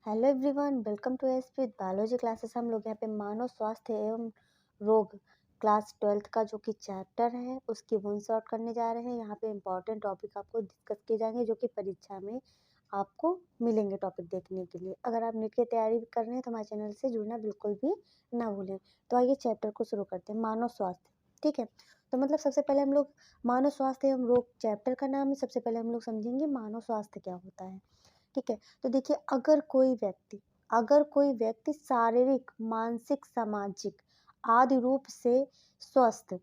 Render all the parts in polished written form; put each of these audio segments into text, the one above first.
Hello everyone, welcome to S with biology classes. हम लोग यहाँ पे मानव स्वास्थ्य एवं रोग क्लास 12th का जो कि चैप्टर है उसकी वन शॉट करने जा रहे हैं। यहाँ पे इम्पॉर्टेंट टॉपिक आपको डिस्कस किए जाएंगे जो कि परीक्षा में आपको मिलेंगे टॉपिक देखने के लिए। अगर आप नीट की तैयारी कर रहे हैं तो हमारे चैनल से जुड़ना बिल्कुल भी ना भूलें। तो आइए चैप्टर को शुरू करते हैं। मानव स्वास्थ्य, ठीक है। तो मतलब सबसे पहले हम लोग मानव स्वास्थ्य एवं रोग चैप्टर का नाम है। सबसे पहले हम लोग समझेंगे मानव स्वास्थ्य क्या होता है, ठीक है। तो देखिए, अगर कोई व्यक्ति शारीरिक, मानसिक, सामाजिक आदि रूप से स्वस्थ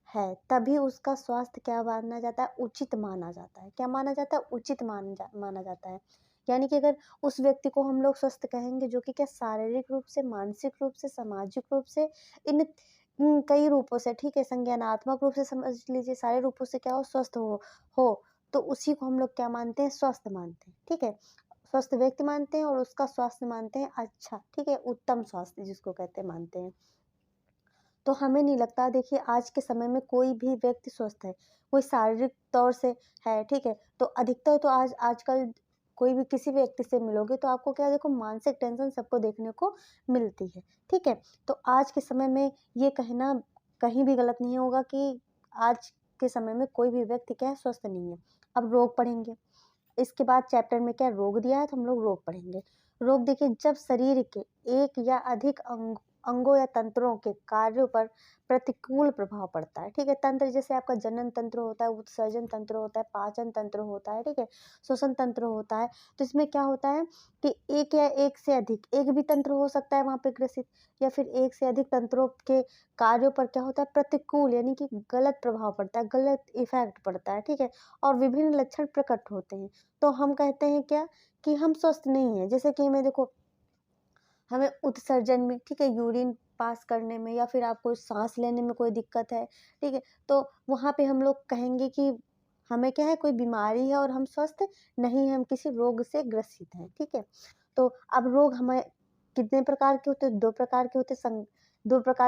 है तभी उसका स्वास्थ्य क्या माना जाता है, उचित माना जाता है। क्या माना जाता है? उचित माना जाता है। यानी कि अगर उस व्यक्ति को हम लोग स्वस्थ कहेंगे जो कि क्या शारीरिक रूप से, मानसिक रूप से, सामाजिक रूप से, इन कई रूपों से, ठीक है, संज्ञानात्मक रूप से समझ लीजिए, सारे रूपों से क्या हो, स्वस्थ हो तो उसी को हम लोग क्या मानते हैं, स्वस्थ मानते हैं, ठीक है। स्वस्थ व्यक्ति मानते हैं और उसका स्वास्थ्य मानते हैं अच्छा, ठीक है, उत्तम स्वास्थ्य जिसको कहते हैं मानते हैं। तो हमें नहीं लगता, देखिए आज के समय में कोई भी व्यक्ति स्वस्थ है, कोई शारीरिक तौर से है, ठीक है। तो अधिकतर तो आजकल कोई भी किसी व्यक्ति से मिलोगे तो आपको क्या, देखो, मानसिक टेंशन सबको देखने को मिलती है, ठीक है। तो आज के समय में ये कहना कहीं भी गलत नहीं होगा कि आज के समय में कोई भी व्यक्ति क्या है, स्वस्थ नहीं है। अब रोग पढ़ेंगे, इसके बाद चैप्टर में क्या रोग दिया है तो हम लोग रोग पढ़ेंगे। रोग देखिए, जब शरीर के एक या अधिक अंगों या तंत्रों के कार्यों पर प्रतिकूल प्रभाव पड़ता है, ठीक है। तंत्र जैसे आपका जनन तंत्र होता है, उत्सर्जन तंत्र होता है, पाचन तंत्र होता है, ठीक है, श्वसन तंत्र होता है। तो इसमें क्या होता है कि एक या एक से अधिक, एक भी तंत्र हो सकता है वहाँ पे ग्रसित, या फिर एक से अधिक तंत्रों के कार्यों पर क्या होता है, प्रतिकूल यानी कि गलत प्रभाव पड़ता है, गलत इफेक्ट पड़ता है, ठीक है। और विभिन्न लक्षण प्रकट होते हैं। तो हम कहते हैं क्या, कि हम स्वस्थ नहीं है। जैसे कि हमें देखो, हमें उत्सर्जन में, ठीक है, यूरिन पास करने में, या फिर आपको सांस लेने में कोई दिक्कत है, ठीक है, तो वहाँ पे हम लोग कहेंगे कि हमें क्या है, कोई बीमारी है और हम स्वस्थ नहीं है, हम किसी रोग से ग्रसित हैं, ठीक है। तो अब रोग हमें कितने प्रकार के होते हैं? दो प्रकार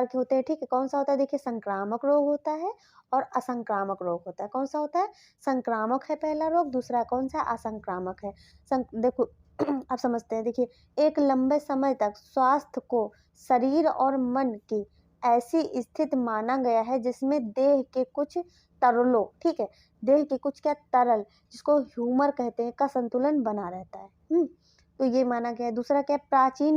के होते हैं, ठीक है। कौन सा होता है? देखिए, संक्रामक रोग होता है और असंक्रामक रोग होता है। कौन सा होता है? संक्रामक है पहला रोग, दूसरा कौन सा? असंक्रामक है। देखो आप समझते हैं, देखिए, एक लंबे समय तक स्वास्थ्य को शरीर और मन की ऐसी स्थिति माना गया है जिसमें देह के कुछ तरलों, ठीक है, देह के कुछ क्या तरल, जिसको ह्यूमर कहते हैं, का संतुलन बना रहता है। तो ये माना गया है। दूसरा क्या है? प्राचीन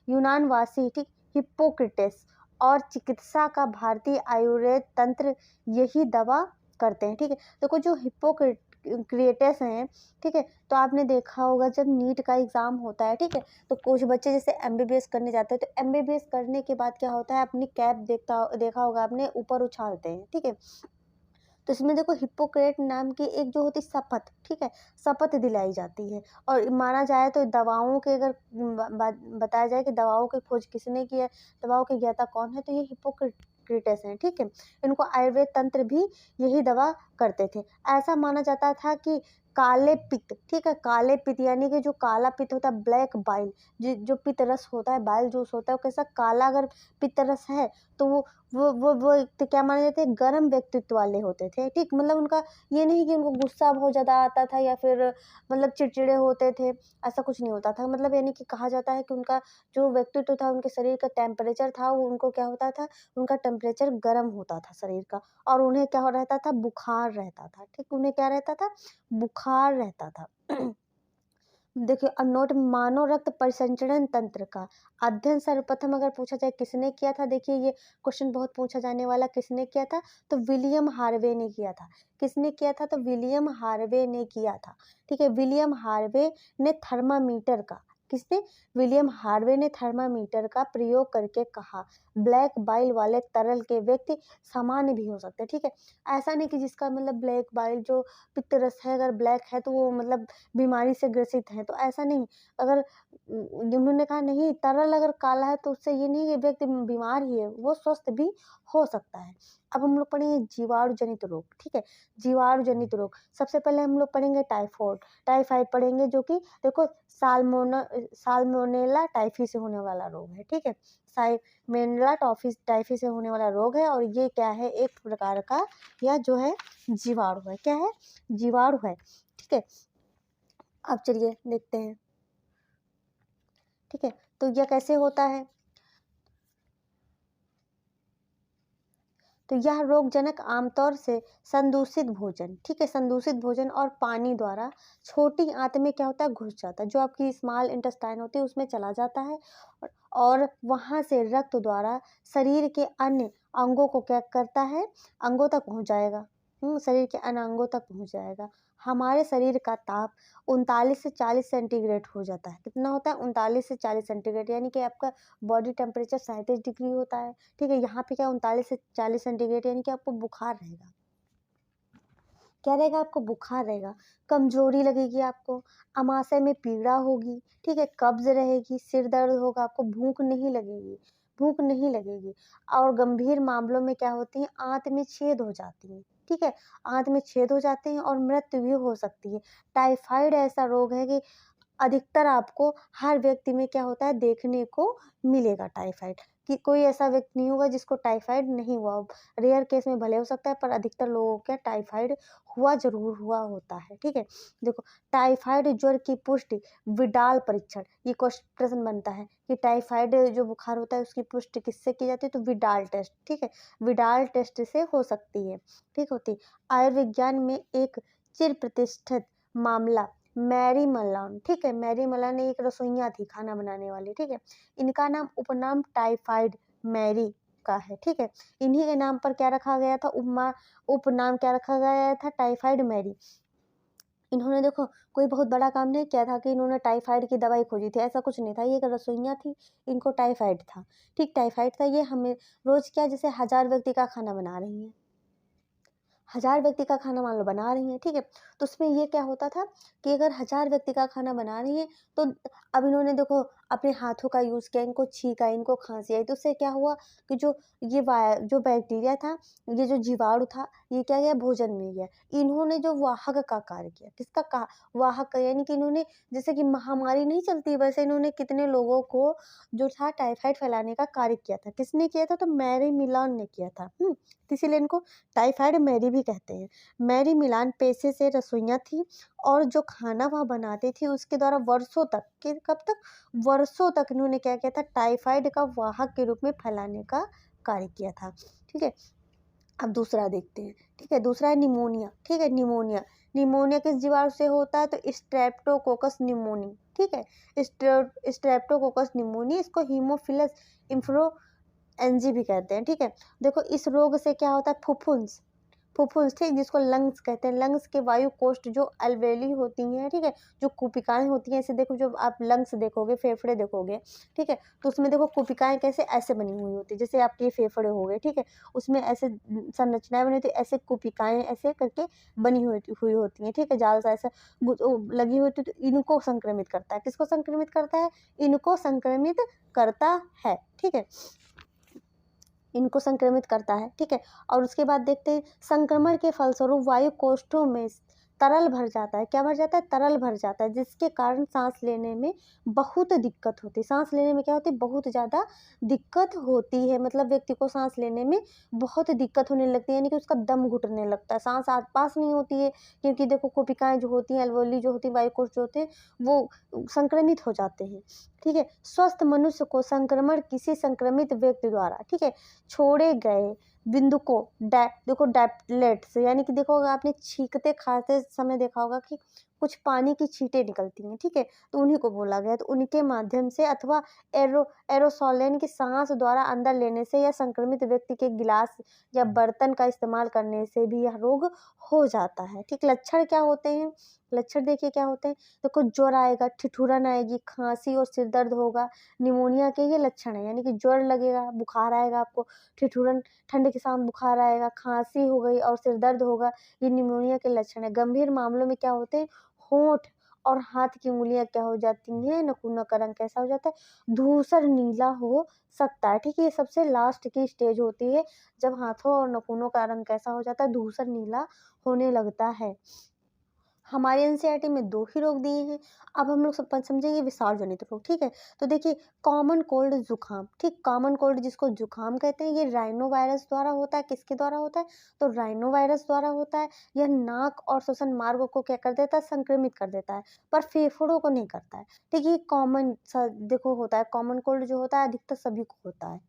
यूनानवासी, ठीक, हिप्पोक्रेटिस और चिकित्सा का भारतीय आयुर्वेद तंत्र यही दवा करते हैं, ठीक है। देखो, जो हिप्पोक्रेटिस हैं, ठीक है, तो आपने देखा होगा जब नीट का एग्जाम होता है, ठीक है, तो कुछ बच्चे जैसे एमबीबीएस करने जाते हैं, तो एमबीबीएस करने के बाद क्या होता है, अपनी कैप देखा होगा आपने, ऊपर उछालते हैं, ठीक है। तो इसमें देखो, हिप्पोक्रेट नाम की एक जो होती शपथ, ठीक है, शपथ दिलाई जाती है। और माना जाए तो दवाओं के, अगर बताया जाए कि दवाओं की खोज किसने की है, दवाओं के ज्ञाता कौन है, तो ये हिप्पोक्रेटस हैं, ठीक है। इनको आयुर्वेद तंत्र भी यही दवा करते थे। ऐसा माना जाता था कि काले पित्त, ठीक है, काले पित्त यानी कि जो काला पित्त होता है, ब्लैक बाइल, जो पित्त रस होता है, बाइल जूस होता है, वो कैसा काला अगर पित्त रस है तो वो तो क्या माने जाते हैं, गर्म व्यक्तित्व वाले होते थे, ठीक। मतलब उनका ये नहीं कि उनको गुस्सा बहुत ज़्यादा आता था या फिर मतलब चिड़चिड़े होते थे, ऐसा कुछ नहीं होता था। मतलब यानी कि कहा जाता है कि उनका जो व्यक्तित्व था, उनके शरीर का टेम्परेचर था, वो उनको क्या होता था, उनका टेम्परेचर गर्म होता था शरीर का, और उन्हें क्या हो रहता था, बुखार रहता था, ठीक, उन्हें क्या रहता था, बुखार रहता था। देखिए, नोट, मानव रक्त परिसंचरण तंत्र का अध्ययन सर्वप्रथम अगर पूछा जाए किसने किया था, देखिए ये क्वेश्चन बहुत पूछा जाने वाला, किसने किया था, तो विलियम हार्वे ने किया था। किसने किया था? तो विलियम हार्वे ने किया था, ठीक है। विलियम हार्वे ने थर्मामीटर का, किसने? विलियम हार्वे ने थर्मामीटर का प्रयोग करके कहा, ब्लैक बाइल वाले तरल के व्यक्ति सामान्य भी हो सकते हैं, ठीक है। ऐसा नहीं कि जिसका मतलब ब्लैक बाइल जो पित्त रस है अगर ब्लैक है तो वो मतलब बीमारी से ग्रसित हैं, तो ऐसा नहीं। अगर उन्होंने कहा नहीं, तरल अगर काला है तो उससे ये नहीं कि व्यक्ति बीमार ही है, वो स्वस्थ भी हो सकता है। अब हम लोग पढ़ेंगे जीवाणु जनित रोग, ठीक है, जीवाणु जनित रोग। सबसे पहले हम लोग पढ़ेंगे टाइफाइड पढ़ेंगे, जो कि देखो साल्मोनेला टाइफी से होने वाला रोग है, ठीक है। साल्मोनेला टाइफी से होने वाला रोग है, और ये क्या है, एक प्रकार का यह जो है जीवाणु है, क्या है, जीवाणु है, ठीक है। अब चलिए देखते हैं। ठीक है। तो यह कैसे होता है? तो यह रोगजनक आमतौर से संदूषित भोजन, ठीक है, संदूषित भोजन और पानी द्वारा छोटी आंत में क्या होता है, घुस जाता है, जो आपकी स्मॉल इंटेस्टाइन होती है उसमें चला जाता है और वहां से रक्त द्वारा शरीर के अन्य अंगों को क्या करता है, अंगों तक पहुंच जाएगा। शरीर के अन्य अंगों तक पहुंच जाएगा। हमारे शरीर का ताप 39 से 40 सेंटीग्रेड हो जाता है। कितना होता है? 39 से 40 सेंटीग्रेड, यानी कि आपका बॉडी टेम्परेचर 37 डिग्री होता है। ठीक है, यहाँ पे क्या 39 से 40 सेंटीग्रेड, यानी कि आपको बुखार रहेगा। क्या रहेगा? आपको बुखार रहेगा, कमजोरी लगेगी आपको, अमाशय में पीड़ा होगी, ठीक है, कब्ज रहेगी, सिर दर्द होगा, आपको भूख नहीं लगेगी, भूख नहीं लगेगी। और गंभीर मामलों में क्या होती है, आंत में छेद हो जाती है, ठीक है, आंत में छेद हो जाते हैं और मृत्यु भी हो सकती है। टाइफाइड ऐसा रोग है कि अधिकतर आपको हर व्यक्ति में क्या होता है, देखने को मिलेगा टाइफाइड, कि कोई ऐसा व्यक्ति नहीं होगा जिसको टाइफाइड नहीं हुआ हो। रेयर केस में भले हो सकता है, पर अधिकतर लोगों को क्या टाइफाइड हुआ जरूर हुआ होता है। ठीक है, देखो, टाइफाइड ज्वर की पुष्टि विडाल परीक्षण, ये प्रश्न बनता है कि टाइफाइड जो बुखार होता है उसकी पुष्टि किससे की जाती है, तो विडाल टेस्ट, ठीक है, विडाल टेस्ट से हो सकती है, ठीक होती। आयुर्विज्ञान में एक चिर प्रतिष्ठित मामला मैरी मलान, ठीक है, मैरी मलान एक रसोइया थी, खाना बनाने वाली, ठीक है, इनका नाम उपनाम टाइफाइड मैरी का है, ठीक है, इन्हीं के नाम पर क्या रखा गया था, उपनाम क्या रखा गया था, टाइफाइड मैरी। इन्होंने देखो कोई बहुत बड़ा काम नहीं किया था कि इन्होंने टाइफाइड की दवाई खोजी थी, ऐसा कुछ नहीं था, ये एक रसोइया थी, इनको टाइफाइड था, ठीक, टाइफाइड था। ये हमें रोज क्या, जैसे 1000 व्यक्ति का खाना बना रही है, 1000 व्यक्ति का खाना मान लो बना रही हैं, ठीक है, तो उसमें ये क्या होता था कि अगर 1000 व्यक्ति का खाना बना रही है, तो अब इन्होंने देखो अपने हाथों का यूज किया, इनको छींका, इनको खांसी आई, तो उससे क्या हुआ कि ये जो बैक्टीरिया था, ये जो जीवाणु था, ये क्या गया, भोजन में गया। इन्होंने जो वाहक का कार्य किया, किसका का वाहक का, यानी कि इन्होंने, जैसे कि महामारी नहीं चलती वैसे इन्होंने कितने लोगों को जो था टाइफाइड फैलाने का कार्य किया था। किसने किया था? तो मैरी मिलान ने किया था। इसीलिए इनको टाइफाइड मैरी भी कहते हैं। मैरी मिलान पेशे से रसोइया थी और जो खाना वह बनाती थी उसके द्वारा वर्षों तक, कब तक, वर्षों तक इन्होंने क्या किया था, टाइफाइड का वाहक के रूप में फैलाने का कार्य किया था। ठीक है, अब दूसरा देखते हैं। ठीक है, दूसरा है निमोनिया। ठीक है, निमोनिया, निमोनिया किस जीवाणु से होता है, तो स्ट्रेप्टोकोकस निमोनी, ठीक है, स्ट्रेप्टोकोकस निमोनी, इसको हीमोफिलस एनजी भी कहते हैं। ठीक है, देखो इस रोग से क्या होता है, फुफ्फुस, फुफ्फुस, ठीक, जिसको लंग्स कहते हैं, लंग्स के वायु कोष्ठ जो अल्वेली होती हैं, ठीक है, जो कुपिकाएं होती हैं, ऐसे देखो, जो आप लंग्स देखोगे, फेफड़े देखोगे, ठीक है, तो उसमें देखो कुपिकाएं कैसे ऐसे बनी हुई होती है, जैसे आपके फेफड़े हो गए, ठीक है, उसमें ऐसे संरचनाएं बनी होती है, ऐसे कुपिकाएं ऐसे करके बनी हुई होती हैं, ठीक है, जाल सा ऐसा लगी होती है, तो इनको संक्रमित करता है। किसको संक्रमित करता है? इनको संक्रमित करता है। ठीक है, इनको संक्रमित करता है। ठीक है, और उसके बाद देखते हैं, संक्रमण के फलस्वरूप वायु कोष्ठों में तरल भर जाता है। क्या भर जाता है? तरल भर जाता है, जिसके कारण सांस लेने में बहुत दिक्कत होती है। सांस लेने में क्या होती है? बहुत ज़्यादा दिक्कत होती है, मतलब व्यक्ति को सांस लेने में बहुत दिक्कत होने लगती है, यानी कि उसका दम घुटने लगता है, सांस आस पास नहीं होती है, क्योंकि देखो कोशिकाएं जो होती हैं, अल्वेओली जो होती है, वायु कोष्ठ जो होते हैं, वो संक्रमित हो जाते हैं। ठीक है, स्वस्थ मनुष्य को संक्रमण किसी संक्रमित व्यक्ति द्वारा, ठीक है, छोड़े गए बिंदु को देखो डैप्लेट्स, यानी कि देखो अगर आपने छींकते खाते समय देखा होगा कि कुछ पानी की छींटे निकलती हैं, ठीक है, तो उन्हीं को बोला गया। तो उनके माध्यम से अथवा एरोसोल, यानी कि सांस द्वारा अंदर लेने से, या संक्रमित व्यक्ति के गिलास या बर्तन का इस्तेमाल करने से भी यह रोग हो जाता है। ठीक, लक्षण क्या होते हैं? लक्षण देखिए क्या होते हैं, देखो ज्वर आएगा, ठिठुरन आएगी, खांसी और सिर दर्द होगा, निमोनिया के ये लक्षण है, यानी कि ज्वर लगेगा, बुखार आएगा आपको, ठिठुरन, ठंड के साथ बुखार आएगा, खांसी हो गई और सिर दर्द होगा, ये निमोनिया के लक्षण है। गंभीर मामलों में क्या होते हैं, होंठ और हाथ की उंगलियां क्या हो जाती हैं, नखूनों का रंग कैसा हो जाता है, धूसर नीला हो सकता है। ठीक है, ये सबसे लास्ट की स्टेज होती है, जब हाथों और नखूनों का रंग कैसा हो जाता है, धूसर नीला होने लगता है। हमारे एनसीईआरटी में 2 ही रोग दिए हैं। अब हम लोग समझेंगे विषाणु जनित रोग, ठीक है? तो देखिए, कॉमन कोल्ड ज़ुकाम, ठीक? कॉमन कोल्ड जिसको ज़ुकाम कहते हैं, ये राइनो वायरस द्वारा होता है। किसके द्वारा होता है? तो राइनो वायरस द्वारा होता है। यह नाक और श्वसन मार्ग को क्या कर देता है? संक्रमित कर देता है, पर फेफड़ों को नहीं करता है, ठीक है? ये कॉमन सा देखो होता है, कॉमन कोल्ड जो होता है अधिकतर सभी को होता है।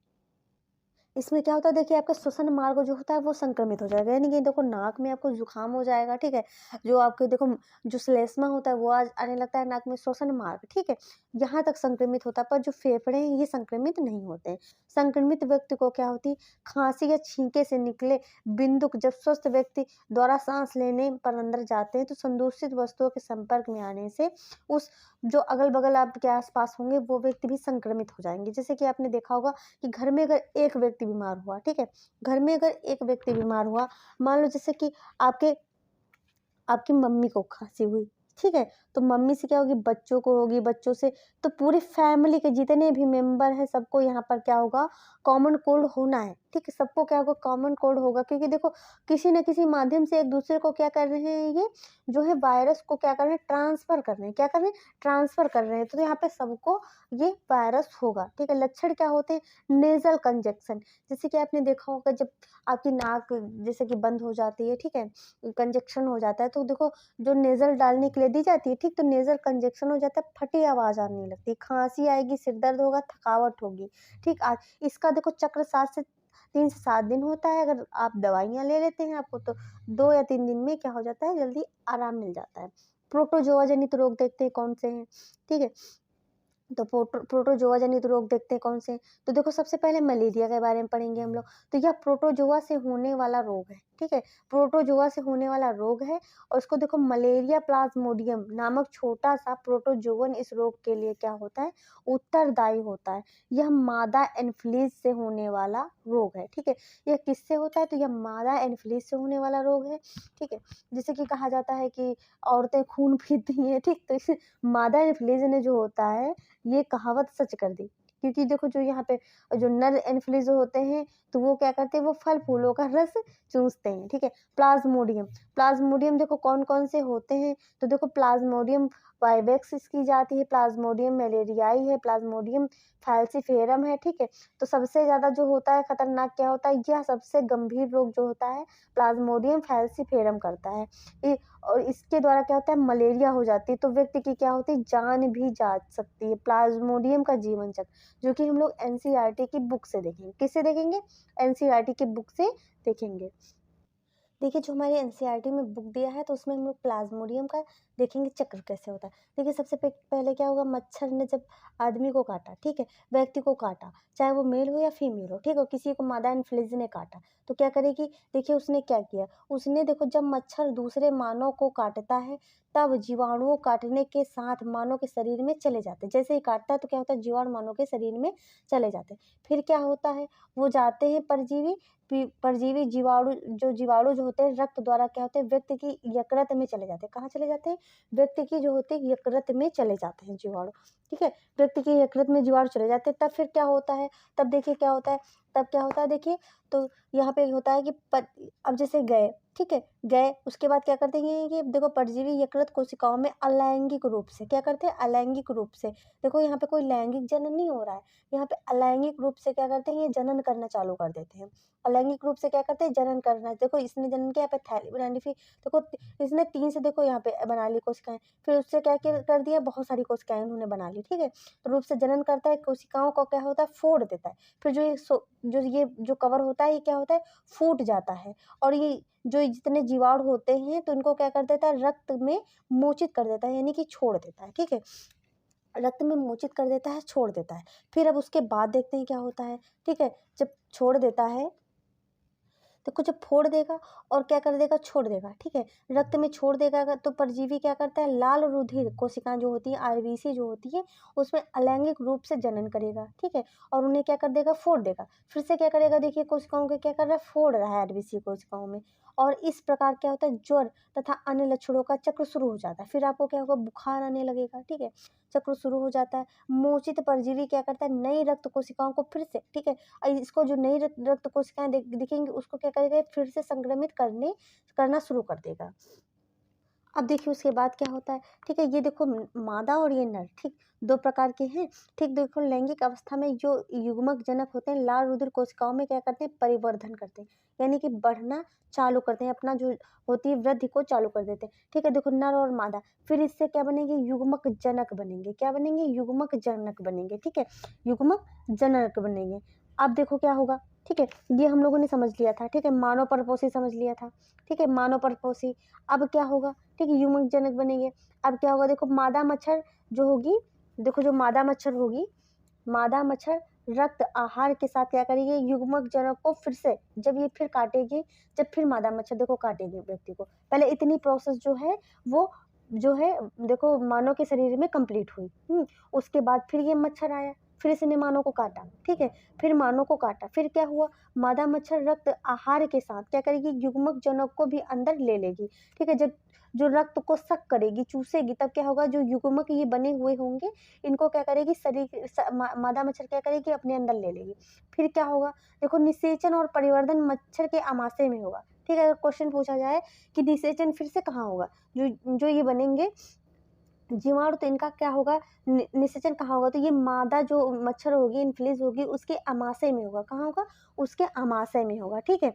इसमें क्या होता है, देखिए आपका श्वसन मार्ग जो होता है वो संक्रमित हो जाएगा, यानी कि देखो नाक में आपको जुकाम हो जाएगा, ठीक है? जो आपके देखो जो श्लेष्मा होता है वो आने लगता है नाक में, श्वसन मार्ग, ठीक है? यहाँ तक संक्रमित होता है, पर जो फेफड़े हैं ये संक्रमित नहीं होते हैं। संक्रमित व्यक्ति को क्या होती है, खांसी या छींके से निकले बिंदुक जब स्वस्थ व्यक्ति द्वारा सांस लेने पर अंदर जाते हैं तो संदूषित वस्तुओं के संपर्क में आने से उस जो अगल बगल आपके आसपास होंगे वो व्यक्ति भी संक्रमित हो जाएंगे। जैसे कि आपने देखा होगा कि घर में अगर एक व्यक्ति बीमार हुआ, ठीक है? घर में अगर एक व्यक्ति बीमार हुआ, मान लो जैसे कि आपके आपकी मम्मी को खाँसी हुई, ठीक है? तो मम्मी से क्या होगी, बच्चों को होगी, बच्चों से तो पूरी फैमिली के जितने भी मेंबर हैं सबको यहाँ पर क्या होगा, कॉमन कोल्ड होना है, ठीक है? सबको क्या होगा, कॉमन कोल्ड होगा, क्योंकि देखो किसी न किसी माध्यम से एक-दूसरे को क्या कर रहे हैं, ये जो है वायरस को क्या कर रहे हैं, ट्रांसफ़र कर रहे हैं। क्या कर रहे हैं? ट्रांसफ़र कर रहे हैं। तो यहाँ पे सबको ये वायरस होगा, ठीक है? लक्षण क्या होते हैं? नेज़ल कंजक्शन, जैसे कि आपने देखा होगा जब आपकी नाक जैसे कि बंद हो जाती है, ठीक है? कंजक्शन हो जाता है, तो देखो जो नेज़ल डालने के लिए दी जाती है, ठीक? तो नेज़ल कंजक्शन हो जाता है, फटी आवाज़ आने लगती है, खाँसी आएगी, सिर दर्द होगा, थकावट होगी, ठीक? इसका देखो चक्र 7 से 3 से 7 दिन होता है। अगर आप दवाइयाँ ले लेते हैं आपको तो 2 या 3 दिन में क्या हो जाता है, जल्दी आराम मिल जाता है। प्रोटोज़ोआ जनित रोग देखते हैं कौन से हैं, ठीक है? तो प्रोटोज़ोआ जनित रोग देखते हैं कौन से? तो देखो सबसे पहले मलेरिया के बारे में पढ़ेंगे हम लोग। तो यह प्रोटोज़ोआ से होने वाला रोग है, ठीक है? प्रोटोज़ोआ से होने वाला रोग है और इसको देखो मलेरिया प्लाज़्मोडियम नामक छोटा-सा प्रोटोज़ोवन इस रोग के लिए क्या होता है? उत्तरदायी होता है। यह मादा एनोफिलीज़ से होने वाला रोग है, ठीक है? यह किससे होता है? तो यह मादा एनोफिलीज़ से होने वाला रोग है, ठीक है? जैसे कि कहा जाता है कि औरतें खून पीती हैं, ठीक? तो इस मादा एनोफिलीज़ ने जो होता है ये कहावत सच कर दी। क्योंकि देखो जो यहाँ पे जो नर एनोफिलीज़ होते हैं, तो वो क्या करते हैं, वो फल-फूलों का रस चूसते हैं, ठीक है? प्लाज़्मोडियम, प्लाज़्मोडियम देखो कौन-कौन से होते हैं, तो देखो प्लाज़्मोडियम वाइवेक्स इसकी जाति है, प्लाज़्मोडियम मलेरियाई है, प्लाज़्मोडियम फैल्सीफेरम है, ठीक है? तो सबसे ज़्यादा जो होता है खतरनाक क्या होता है, यह सबसे गंभीर रोग जो होता है, प्लाज़्मोडियम फैल्सीफेरम करता है। ये और इसके द्वारा क्या होता है, मलेरिया हो जाती है, तो व्यक्ति की क्या होती है, जान भी जा सकती है। प्लाज़्मोडियम का जीवन चक्र, जो कि हम लोग एनसीईआरटी की बुक से देखेंगे। किससे देखेंगे? एनसीईआरटी की बुक से देखेंगे। देखिए, जो हमारी एनसीईआरटी में बुक दिया है, तो उसमें हम लोग प्लाज़्मोडियम का देखेंगे चक्र कैसे होता है। देखिए, सबसे पहले क्या होगा, मच्छर ने जब आदमी को काटा, ठीक है? व्यक्ति को काटा, चाहे वो मेल हो या फीमेल हो, ठीक है? किसी को मादा एनोफिलीज़ ने काटा, तो क्या करेगी, देखिए उसने क्या किया, उसने देखो जब मच्छर दूसरे मानव को काटता है, तब जीवाणुओं काटने के साथ मानव के शरीर में चले जाते हैं। जैसे ही काटता है, तो क्या होता है, जीवाणु मानव के शरीर में चले जाते हैं। फिर क्या होता है, वो जाते हैं परजीवी जीवाणु जो होते हैं रक्त द्वारा क्या होते हैं, व्यक्ति की यकृत में चले जाते हैं। कहाँ चले जाते हैं? व्यक्ति की जो होती है यकृत में चले जाते हैं जीवाणु, ठीक है? व्यक्ति की यकृत में जीवाणु चले जाते हैं, तब फिर क्या होता है, तब देखिए क्या होता है, तब क्या होता है देखिए, तो यहाँ पे होता है कि अब जैसे गए, ठीक है? गए, उसके बाद क्या करते हैं कि देखो परजीवी यकृत कोशिकाओं में अलैंगिक रूप से क्या करते हैं, अलैंगिक रूप से, देखो यहाँ पे कोई लैंगिक जनन नहीं हो रहा है, यहाँ पे अलैंगिक रूप से क्या करते हैं, ये जनन करना चालू कर देते हैं। अलैंगिक रूप से क्या करते हैं, जनन करना। देखो इसने जनन किया, यहाँ पे थैली बना ली, फिर देखो इसने 3 से देखो यहाँ पे बना ली कोशिकाएँ, फिर उससे क्या कर दिया, बहुत सारी कोशिकाएँ उन्होंने बना ली, ठीक है? तो रूप से जनन करता है, कोशिकाओं को क्या होता है, फोड़ देता है। फिर ये जो कवर होता है, ये क्या होता है, फूट जाता है और ये जो जितने जीवाणु होते हैं, तो इनको क्या कर देता है, रक्त में मोचित कर देता है, यानी कि छोड़ देता है, ठीक है? रक्त में मोचित कर देता है, छोड़ देता है। फिर अब उसके बाद देखते हैं क्या होता है, ठीक है? जब छोड़ देता है, देखो जब फोड़ देगा और क्या कर देगा, छोड़ देगा, ठीक है? रक्त में छोड़ देगा तो परजीवी क्या करता है, लाल रुधिर कोशिकाएँ जो होती हैं, आरबीसी जो होती है, उसमें अलैंगिक रूप से जनन करेगा, ठीक है? और उन्हें क्या कर देगा, फोड़ देगा। फिर से क्या करेगा, देखिए कोशिकाओं को क्या कर रहा है, फोड़ रहा है आरबीसी कोशिकाओं में और इस प्रकार क्या होता है, ज्वर तथा अन्य लक्षणों का चक्र शुरू हो जाता है। फिर आपको क्या होगा, बुखार आने लगेगा, ठीक है? चक्र शुरू हो जाता है। मोचित परजीवी क्या करता है, नई रक्त कोशिकाओं को फिर से, ठीक है? इसको जो नई रक्त कोशिकाएँ दिखेंगी उसको क्या करेगा, फिर से संक्रमित करना शुरू कर देगा। अब देखिए उसके बाद क्या होता है, ठीक है, ये देखो मादा और ये नर, ठीक, 2 प्रकार के हैं, ठीक। देखो लैंगिक अवस्था में जो युग्मक जनक होते हैं लाल रुधिर कोशिकाओं में क्या करते हैं, परिवर्धन करते हैं, यानी कि बढ़ना चालू करते हैं, अपना जो होती है वृद्धि को चालू कर देते हैं, ठीक है। देखो नर और मादा, फिर इससे क्या बनेंगे, युग्मक जनक बनेंगे, क्या बनेंगे, युग्मक जनक बनेंगे, ठीक है, युग्मक जनक बनेंगे। अब देखो क्या होगा, ठीक है, ये हम लोगों ने समझ लिया था, ठीक है, मानव परपोषी समझ लिया था, ठीक है, मानव परपोषी। अब क्या होगा, ठीक है, युग्मक जनक बनेंगे। अब क्या होगा, देखो मादा मच्छर जो होगी, देखो जो मादा मच्छर होगी, मादा मच्छर रक्त आहार के साथ क्या करेगी, युग्मक जनक को फिर से, जब ये फिर काटेगी, जब फिर मादा मच्छर देखो काटेगी व्यक्ति को, पहले इतनी प्रोसेस जो है वो जो है देखो मानव के शरीर में कंप्लीट हुई। उसके बाद फिर ये मच्छर आया, फिर इसने मानव को काटा, ठीक है, फिर मानव को काटा, फिर क्या हुआ, मादा मच्छर रक्त आहार के साथ क्या करेगी, युग्मक जनक को भी अंदर ले लेगी, ठीक है। जब जो रक्त को सक करेगी, चूसेगी, तब क्या होगा, जो युग्मक ये बने हुए होंगे इनको क्या करेगी, शरीर मादा मच्छर क्या करेगी, अपने अंदर ले लेगी। फिर क्या होगा, देखो निषेचन और परिवर्धन मच्छर के आमाशय में होगा, ठीक है। अगर क्वेश्चन पूछा जाए कि निषेचन फिर से कहाँ होगा, जो ये बनेंगे जीवाणु, तो इनका क्या होगा, निषेचन कहाँ होगा, तो ये मादा जो मच्छर होगी, इनफ्लूएंजा होगी, उसके आमाशय में होगा, कहाँ होगा, उसके आमाशय में होगा, ठीक है,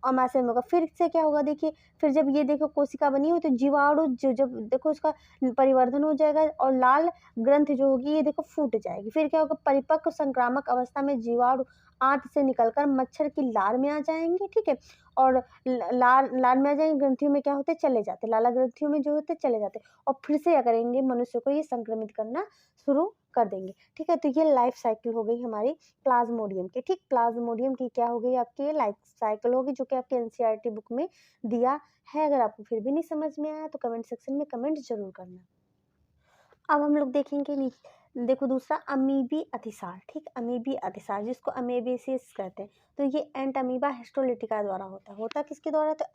आमाशय में होगा। फिर से क्या होगा, देखिए फिर जब ये देखो कोशिका बनी हुई, तो जीवाणु जब देखो उसका परिवर्धन हो जाएगा और लाल ग्रंथ जो होगी ये देखो फूट जाएगी, फिर क्या होगा, परिपक्व संक्रामक अवस्था में जीवाणु आंत से निकलकर मच्छर की लार में आ जाएंगे, ठीक है, और लार लार में आ जाएंगे, ग्रंथियों में क्या होते चले जाते, लाला ग्रंथियों में जो होते चले जाते, और फिर से क्या करेंगे, मनुष्य को ये संक्रमित करना शुरू कर देंगे, ठीक है। तो ये लाइफ साइकिल हो गई हमारी प्लाज्मोडियम की, ठीक, प्लाज्मोडियम की क्या हो गई, आपकी ये लाइफ साइकिल होगी, जो कि आपके एनसीईआरटी बुक में दिया है। अगर आपको फिर भी नहीं समझ में आया तो कमेंट सेक्शन में कमेंट जरूर करना। अब हम लोग देखेंगे देखो दूसरा अमीबी अतिसार, ठीक, अमीबी अतिसार जिसको अमेबेसिस कहते हैं, तो ये एंट अमीबा हिस्टोलिटिका द्वारा होता है किसके द्वारा, तो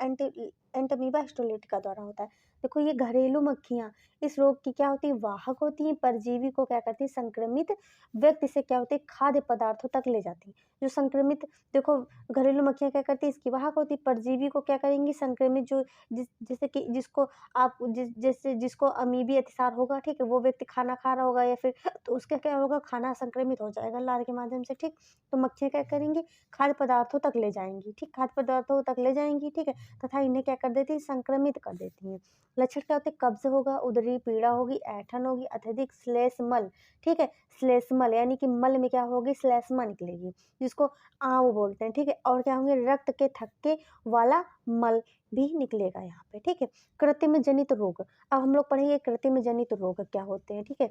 एंट अमीबा हिस्टोलिटिका द्वारा होता है। देखो ये घरेलू मक्खियाँ इस रोग की क्या होती है, वाहक होती हैं, परजीवी को क्या करती है, संक्रमित व्यक्ति से क्या होती है, खाद्य पदार्थों तक ले जाती है। जो संक्रमित देखो घरेलू मक्खियाँ क्या करती है, इसकी वाहक होती है, परजीवी को क्या करेंगी, संक्रमित जो जैसे कि जिसको आप जैसे जिसको अमीबी अतिसार होगा, ठीक है, वो व्यक्ति खाना खा रहा होगा या फिर, तो उसका क्या होगा, खाना संक्रमित हो जाएगा लार के माध्यम से, ठीक। तो मक्खियाँ क्या करेंगी, खाद्य पदार्थों तक ले जाएंगी, ठीक, खाद्य पदार्थों तक ले जाएंगी, ठीक है, तथा इन्हें क्या कर देती है, संक्रमित कर देती हैं। लक्षण क्या होते हैं, कब्ज होगा, उदरी पीड़ा होगी, ऐठन होगी, अत्यधिक श्लेष्मल, ठीक है, श्लेष्मल यानी कि मल में क्या होगी, श्लेष्मा निकलेगी, जिसको आंव बोलते हैं, ठीक है, और क्या होंगे, रक्त के थक्के वाला मल भी निकलेगा यहाँ पे, ठीक है। कृत्रिम जनित रोग, अब हम लोग पढ़ेंगे कृत्रिम जनित रोग क्या होते हैं, ठीक है।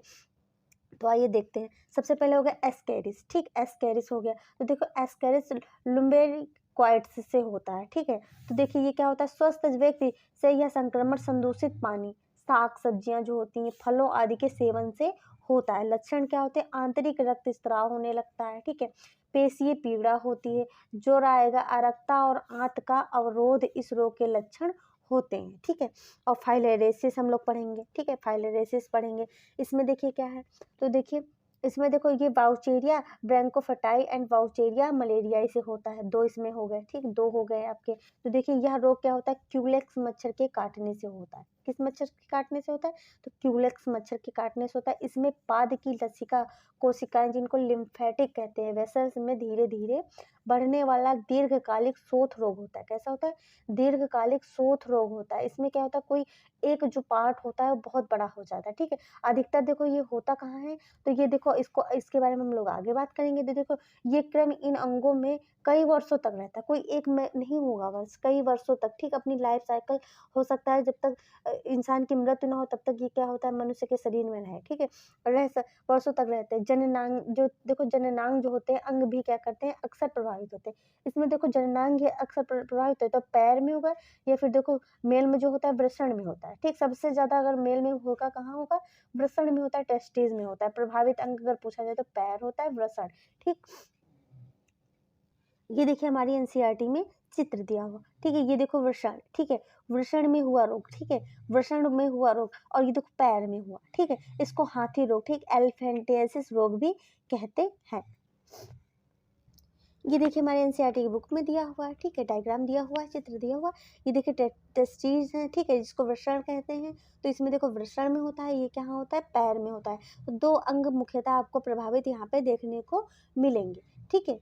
तो आइए देखते हैं, सबसे पहले हो गया एस्केरिस, ठीक, एस्केरिस हो गया, तो देखो एस्केरिस लुम्बेरिक्वाइट्स से होता है, ठीक है। तो देखिए ये क्या होता है, स्वस्थ व्यक्ति से यह संक्रमण संदूषित पानी, साग सब्जियां जो होती हैं, फलों आदि के सेवन से होता है। लक्षण क्या होते हैं, आंतरिक रक्तस्राव होने लगता है, ठीक है, पेशीय पीड़ा होती है, ज्वर आएगा, अरक्ता और आंत का अवरोध इस रोग के लक्षण होते हैं, ठीक है। और फाइलेरियासिस हम लोग पढ़ेंगे, ठीक है, फाइलेरियासिस पढ़ेंगे। इसमें देखिए क्या है, तो देखिए इसमें देखो ये वाउचेरिया ब्रैंकोफेटाई एंड वाउचेरिया मलेरियाई से होता है, 2 इसमें हो गए, ठीक, 2 हो गए आपके। तो देखिए यह रोग क्या होता है, क्यूलेक्स मच्छर के काटने से होता है, किस मच्छर के काटने से होता है, तो क्यूलेक्स मच्छर के काटने से होता है। इसमें पाद की लसिका कोशिकाएं जिनको लिम्फेटिक कहते हैं, वेसल्स में धीरे धीरे बढ़ने वाला दीर्घकालिक शोथ रोग होता है। कैसा होता है, दीर्घकालिक शोथ रोग होता है। इसमें क्या होता है, कोई एक जो पार्ट होता है वो बहुत बड़ा हो जाता है, ठीक है। अधिकतर देखो ये होता कहाँ है, तो ये देखो इसको इसके बारे में हम लोग आगे बात करेंगे। तो देखो ये क्रम इन अंगों में कई वर्षों तक रहता है, कोई एक में नहीं होगा, वर्ष कई वर्षों तक, ठीक, अपनी लाइफ साइकिल हो सकता है जब तक इंसान की मृत्यु ना हो तब तक ये क्या होता है, मनुष्य के शरीर में रहे, ठीक है, वर्षों तक रहते हैं। जननांग जो देखो जननांग जो होते हैं अंग भी क्या करते हैं, अक्सर प्रभावित होते हैं। इसमें देखो जननांग ये अक्सर प्रभावित होते हैं, तो पैर में होगा या फिर देखो मेल में जो होता है वृषण में होता है, ठीक, सबसे ज्यादा अगर मेल में होगा कहाँ होगा, वृषण में होता है, टेस्टिस में होता है। प्रभावित अंग अगर पूछा जाए तो पैर होता है, वृषण, ठीक। ये देखिए हमारी एनसीईआरटी में चित्र दिया हुआ, ठीक है, ये देखो वृषण, ठीक है, वृषण में हुआ रोग, ठीक है, वृषण में हुआ रोग, और ये देखो पैर में हुआ, ठीक है, इसको हाथी रोग, ठीक, एलिफेंटियासिस रोग भी कहते हैं। ये देखिए हमारे एनसीईआरटी की बुक में दिया हुआ है, ठीक है, डायग्राम दिया हुआ है, चित्र दिया हुआ है। ये देखिए टेस्टीज हैं, ठीक है, जिसको वृषण कहते हैं। तो इसमें देखो वृषण में होता है, ये कहाँ होता है, पैर में होता है। तो 2 अंग मुख्यतः आपको प्रभावित यहाँ पे देखने को मिलेंगे, ठीक है।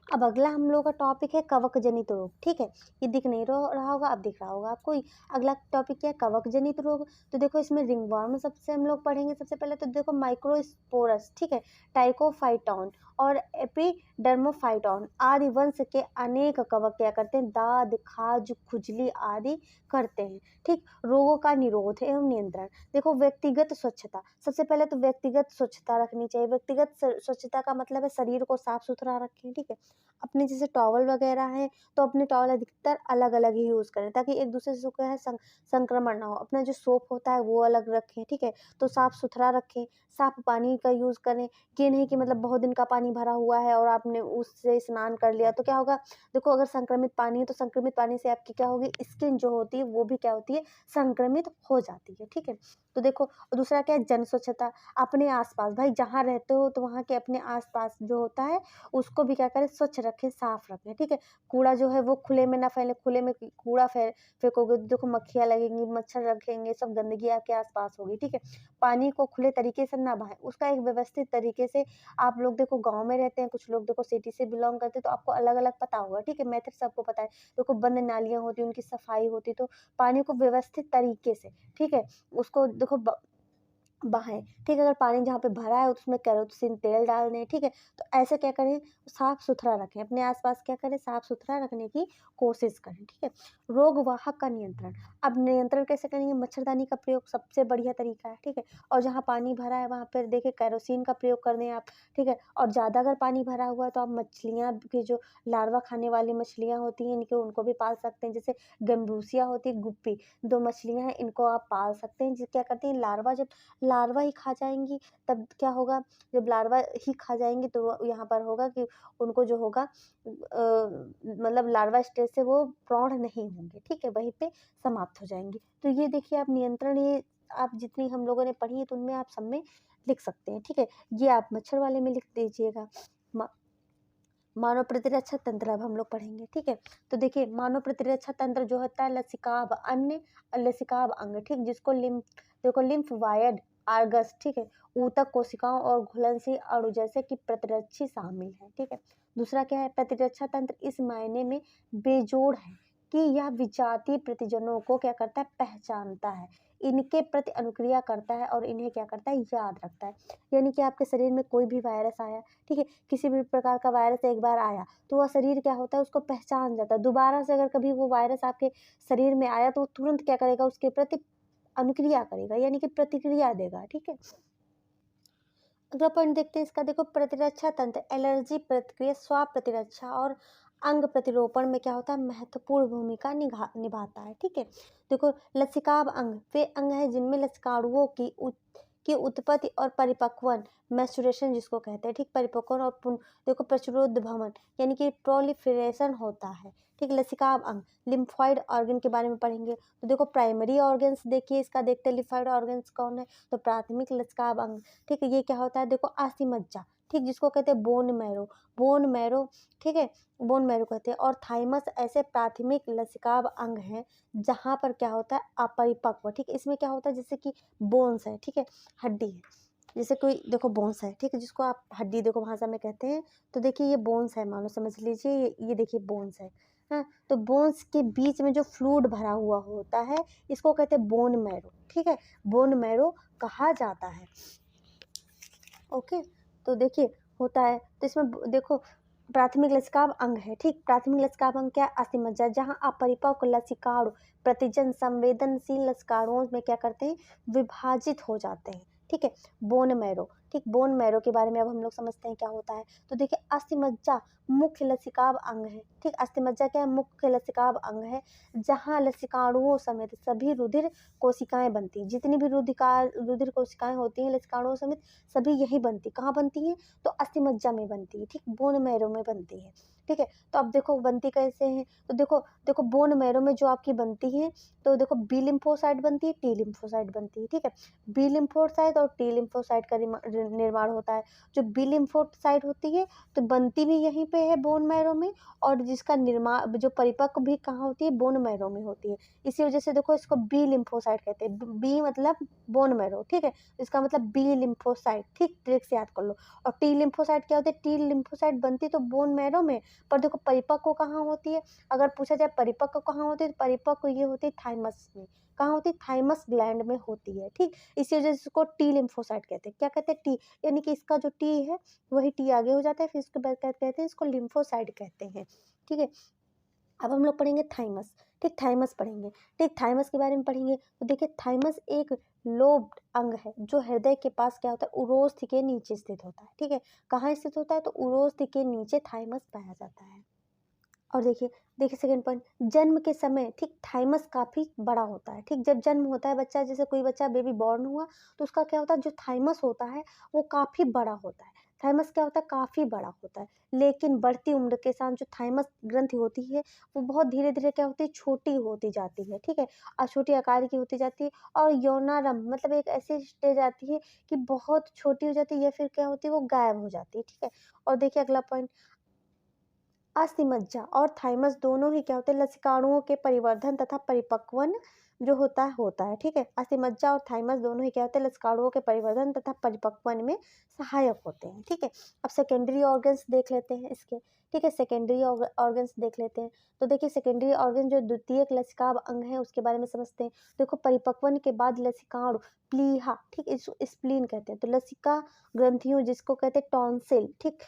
अब अगला हम लोग का टॉपिक है कवक जनित रोग, ठीक है। ये दिख नहीं रहा होगा, अब दिख रहा होगा आपको। अगला टॉपिक क्या है, कवक जनित रोग। तो देखो इसमें रिंगवर्म सबसे हम लोग पढ़ेंगे। सबसे पहले तो देखो माइक्रोस्पोरस, ठीक है, टाइकोफाइटॉन और एपिडर्मोफाइटॉन आदि वंश के अनेक कवक क्या करते हैं, दाद, खाज, खुजली आदि करते हैं, ठीक। रोगों का निरोध एवं नियंत्रण। देखो व्यक्तिगत स्वच्छता, सबसे पहले तो व्यक्तिगत स्वच्छता रखनी चाहिए। व्यक्तिगत स्वच्छता का मतलब है शरीर को साफ सुथरा रखें, ठीक है। अपने जैसे टॉवल वगैरह है तो अपने टॉवल अधिकतर अलग अलग ही यूज़ करें, ताकि एक दूसरे से क्या है संक्रमण ना हो। अपना जो सोप होता है वो अलग रखें, ठीक है। तो साफ सुथरा रखें, साफ पानी का यूज़ करें। ये नहीं कि मतलब बहुत दिन का पानी भरा हुआ है और आपने उससे स्नान कर लिया तो क्या होगा, देखो अगर संक्रमित पानी है तो संक्रमित पानी से आपकी क्या होगी, स्किन जो होती है वो भी क्या होती है, संक्रमित हो जाती है, ठीक है। तो देखो दूसरा क्या है, जन स्वच्छता। अपने आसपास, भाई जहाँ रहते हो तो वहाँ के अपने आसपास जो होता है उसको भी क्या करें, स्वच्छ रखें, साफ रखें, ठीक है। कूड़ा जो है वो खुले में ना फैले। खुले में कूड़ा फेंकोगे तो देखो मक्खियाँ लगेंगी, मच्छर रखेंगे, सब गंदगी आपके आसपास होगी, ठीक है। पानी को खुले तरीके से ना बहाएं, उसका एक व्यवस्थित तरीके से। आप लोग देखो गाँव में रहते हैं, कुछ लोग देखो सिटी से बिलोंग करते हैं, तो आपको अलग अलग पता होगा, ठीक है, मेथड सबको पता है। देखो बंद नालियाँ होती हैं, उनकी सफाई होती, तो पानी को व्यवस्थित तरीके से, ठीक है, उसको देखो बहाएं, ठीक है। अगर पानी जहाँ पे भरा है उसमें केरोसिन तेल डाल दें, ठीक है। तो ऐसे क्या करें, साफ सुथरा रखें, अपने आसपास क्या करें, साफ सुथरा रखने की कोशिश करें, ठीक है। रोग वाहक का नियंत्रण। अब नियंत्रण कैसे करेंगे, मच्छरदानी का प्रयोग सबसे बढ़िया तरीका है, ठीक है। और जहाँ पानी भरा है वहाँ पर देखिए केरोसिन का प्रयोग कर दें आप, ठीक है। और ज़्यादा अगर पानी भरा हुआ है तो आप मछलियाँ की जो लार्वा खाने वाली मछलियाँ होती हैं इनके, उनको भी पाल सकते हैं। जैसे गम्बूसिया होती है, गुप्पी, 2 मछलियाँ हैं, इनको आप पाल सकते हैं। क्या करती हैं, लार्वा जब लार्वा ही खा जाएँगी तब क्या होगा, जब लार्वा ही खा जाएँगी तो यहाँ पर होगा कि उनको जो होगा मतलब लार्वा स्टेज से वो प्रौढ़ नहीं होंगे, ठीक है, वहीं पे समाप्त हो जाएँगे। तो ये देखिए आप नियंत्रण, ये आप जितनी हम लोगों ने पढ़ी है तो उनमें आप सब में लिख सकते हैं, ठीक है। ये आप मच्छर वाले में लिख दीजिएगा। म मानव प्रतिरक्षा तंत्र अब हम लोग पढ़ेंगे, ठीक है। तो देखिए मानव प्रतिरक्षा तंत्र जो होता है लसिकाभ अन्य लसिकाभ अंग, ठीक, जिसको लिम्फ वायड आर्गस, ठीक है, ऊतक कोशिकाओं और घुलनशील अणु जैसे कि प्रतिरक्षी शामिल है, ठीक है। दूसरा क्या है, प्रतिरक्षा तंत्र इस मायने में बेजोड़ है कि यह विजातीय प्रतिजनों को क्या करता है, पहचानता है, इनके प्रति अनुक्रिया करता है और इन्हें क्या करता है, याद रखता है। यानी कि आपके शरीर में कोई भी वायरस आया, ठीक है, किसी भी प्रकार का वायरस एक बार आया तो वह शरीर क्या होता है, उसको पहचान जाता है। दोबारा से अगर कभी वो वायरस आपके शरीर में आया तो वो तुरंत क्या करेगा, उसके प्रति अनुक्रिया करेगा, यानी कि प्रतिक्रिया देगा, ठीक है। अगला पॉइंट देखते हैं इसका, देखो प्रतिरक्षा तंत्र एलर्जी प्रतिक्रिया, स्व प्रतिरक्षा और अंग प्रतिरोपण में क्या होता है, महत्वपूर्ण भूमिका निभाता है, ठीक है। देखो लसिकाभ अंग वे अंग है जिनमें लसिकाणुओं की उत्पत्ति और परिपक्वन, मैच्योरेशन जिसको कहते हैं, ठीक, परिपक्वन और देखो प्रचुरोद भवन यानी कि प्रोलिफरेशन होता है, ठीक। लसिकाभ अंग लिम्फॉइड ऑर्गन के बारे में पढ़ेंगे। तो देखो प्राइमरी ऑर्गन्स देखिए इसका, देखते हैं लिम्फॉइड ऑर्गन्स कौन है, तो प्राथमिक लसिकाभ अंग, ठीक है। ये क्या होता है, देखो अस्थिमज्जा, ठीक, जिसको कहते हैं बोन मैरो, ठीक है, बोन मैरो कहते हैं। और थाइमस ऐसे प्राथमिक लसिकाभ अंग हैं जहाँ पर क्या होता है, अपरिपक्व, ठीक है। इसमें क्या होता है, जैसे कि बोन्स है, ठीक है, हड्डी है, जैसे कोई देखो बोन्स है, ठीक है, जिसको आप हड्डी देखो भाषा में कहते हैं। तो देखिए ये बोन्स है, मानो समझ लीजिए ये देखिए बोन्स है, हाँ। तो बोन्स के बीच में जो फ्लूइड भरा हुआ होता है इसको कहते हैं बोन मैरो, ठीक है, बोन मैरो कहा जाता है, ओके। तो देखिए होता है, तो इसमें देखो प्राथमिक लसिकाभ अंग है, ठीक। प्राथमिक लसिकाभ अंग क्या है, अस्थिमज्जा, जहाँ अपरिपक्व लसिकाणु प्रतिजन संवेदनशील लसिकाणुओं में क्या करते हैं, विभाजित हो जाते हैं, ठीक है। बोन मैरो, ठीक, बोन मैरो के बारे में अब हम लोग समझते हैं क्या होता है। तो देखिए अस्थिमज्जा मुख्य लसिकाभ अंग है, ठीक। अस्थिमज्जा क्या है, मुख्य लसिकाभ अंग है जहाँ लसिकाणुओं समेत सभी रुधिर कोशिकाएं बनती हैं। जितनी भी रुधिर कोशिकाएं होती हैं लसिकाणुओं समेत सभी यही बनती, कहाँ बनती हैं, तो अस्थिमज्जा में बनती है, ठीक, बोन मैरो में बनती है, ठीक है। तो अब देखो बनती कैसे हैं, तो देखो देखो बोन मैरो में जो आपकी बनती है, तो देखो बी लिम्फोसाइट बनती है, टी लिम्फोसाइट बनती है, ठीक है। बी लिम्फोसाइट और टी लिम्फोसाइट का निर्माण होता है। जो बी लिम्फोसाइट होती है तो बनती भी यहीं पे है बोन मैरो में, और जिसका निर्माण जो परिपक्व भी कहाँ होती है, बोन मैरो में होती है। इसी वजह से देखो इसको बी लिम्फोसाइट कहते हैं। बी मतलब बोन मैरो, ठीक है, इसका मतलब बी लिम्फोसाइट, ठीक ट्रिक से याद कर लो। और टी लिम्फोसाइट क्या होती है, टी लिम्फोसाइट बनती तो बोन मैरो में, पर देखो परिपक्व कहाँ होती है, अगर पूछा जाए परिपक्व कहाँ होती है तो परिपक्व ये होती है थाइमस में। कहाँ होती है, थाइमस ग्लैंड में होती है, ठीक। इसी वजह से इसको टी लिम्फोसाइट कहते हैं। क्या कहते हैं, टी, यानी कि इसका जो टी है वही टी आगे हो जाता है, फिर इसके बाद क्या कहते हैं, इसको लिम्फोसाइट कहते हैं, ठीक है। अब हम लोग पढ़ेंगे थाइमस, ठीक, थाइमस पढ़ेंगे, ठीक। थाइमस के बारे में पढ़ेंगे तो देखिए थाइमस एक लोब्ड अंग है जो हृदय के पास क्या होता है, उरोस्थि के नीचे स्थित होता है, ठीक है। कहाँ स्थित होता है, तो उरोस्थि के नीचे थाइमस पाया जाता है। और देखिए देखिए सेकंड पॉइंट, जन्म के समय ठीक थाइमस काफी बड़ा होता है, ठीक। जब जन्म होता है बच्चा, जैसे कोई बच्चा बेबी बॉर्न हुआ तो उसका क्या होता है, जो थाइमस होता है वो काफी बड़ा होता है। थाइमस क्या होता है, काफी बड़ा होता है। लेकिन बढ़ती उम्र के साथ जो थाइमस ग्रंथि होती है वो बहुत धीरे धीरे क्या होती है, छोटी होती जाती है, ठीक है, और छोटी आकार की होती जाती है। और यौनारंभ मतलब एक ऐसी स्टेज आती है कि बहुत छोटी हो जाती है, या फिर क्या होती है, वो गायब हो जाती है, ठीक है। और देखिए अगला पॉइंट, अस्थिमज्जा और थाइमस दोनों ही क्या होते हैं, लसिकाणुओं के परिवर्धन तथा परिपक्वन जो होता है, ठीक है। अस्थिमज्जा और थाइमस दोनों ही क्या होते हैं, लसिकाणुओं के परिवर्धन तथा परिपक्वन में सहायक होते हैं, ठीक है। अब सेकेंडरी ऑर्गन्स देख लेते हैं इसके, ठीक है, सेकेंडरी ऑर्गन्स देख लेते हैं। तो देखिए सेकेंडरी ऑर्गन जो द्वितीयक लसिकाभ अंग है उसके बारे में समझते हैं। देखो परिपक्वन के बाद लसिकाणु, प्लीहा, ठीक, स्प्लीन कहते हैं। तो लसिका ग्रंथियों जिसको कहते हैं टॉन्सिल, ठीक,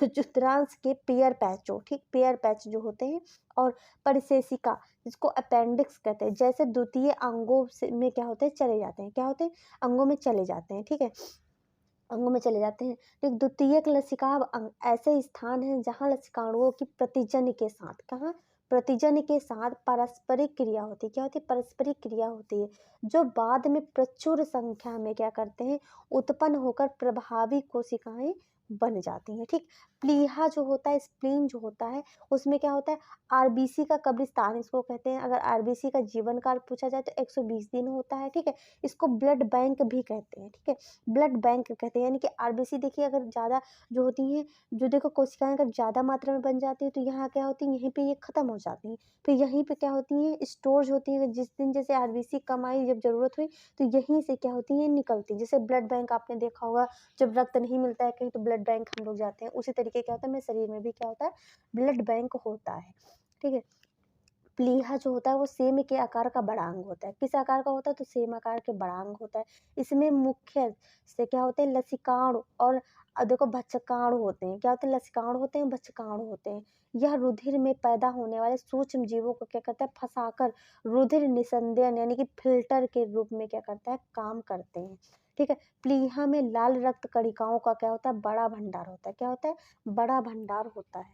चुत्रांश के पेयर पैचो, ठीक, पेयर पैच जो होते हैं। और परिशेषिका जिसको अपेंडिक्स कहते हैं, जैसे द्वितीय अंगों से में क्या होते हैं, चले जाते हैं, क्या होते हैं, अंगों में चले जाते हैं, ठीक है, अंगों में चले जाते हैं। तो एक द्वितीयक लसिकाभ अंग ऐसे स्थान है जहाँ लसिकाणुओं की प्रतिजन्य के साथ, कहाँ, प्रतिजन्य के साथ पारस्परिक क्रिया होती है। क्या होती है, पारस्परिक क्रिया होती है, जो बाद में प्रचुर संख्या में क्या करते हैं, उत्पन्न होकर प्रभावी कोशिकाएं बन जाती हैं, ठीक। प्लीहा जो होता है, स्प्लीन जो होता है, उसमें क्या होता है, आरबीसी का कब्रिस्तान इसको कहते हैं। अगर आरबीसी का जीवन काल पूछा जाए तो 120 दिन होता है, ठीक है। इसको ब्लड बैंक भी कहते हैं, ठीक है, ब्लड बैंक कहते हैं। यानी कि आरबीसी देखिए अगर ज़्यादा जो होती हैं, जो देखो कोशिकाएं अगर ज़्यादा मात्रा में बन जाती है तो यहाँ क्या होती है, यहीं पे ये खत्म हो जाती हैं, फिर यहीं पे क्या होती हैं, स्टोर होती हैं। जिस दिन जैसे आरबीसी कम आई, जब जरूरत हुई तो यहीं से क्या होती है, निकलती। जैसे ब्लड बैंक आपने देखा होगा, जब रक्त नहीं मिलता है कहीं तो ब्लड बैंक हम लोग जाते हैं, उसी तरीके क्या होता है, मेरे शरीर में भी क्या होता है, ब्लड बैंक होता है, ठीक है। प्लीहा जो होता है वो सेम के आकार का बड़ा अंग होता है। किस आकार का होता है, तो सेम आकार के बड़ा अंग होता है। इसमें मुख्य से क्या होते हैं, लसिकाणु और देखो भक्षकाणु होते हैं। क्या होते हैं, लसिकाणु होते हैं, भक्षकाणु होते हैं। यह रुधिर में पैदा होने वाले सूक्ष्म जीवों को क्या करता है, फंसाकर रुधिर निस्संदन यानी कि फिल्टर के रूप में क्या करता है, काम करते हैं, ठीक है। प्लीहा में लाल रक्त कणिकाओं का क्या होता है, बड़ा भंडार होता है। क्या होता है, बड़ा भंडार होता है।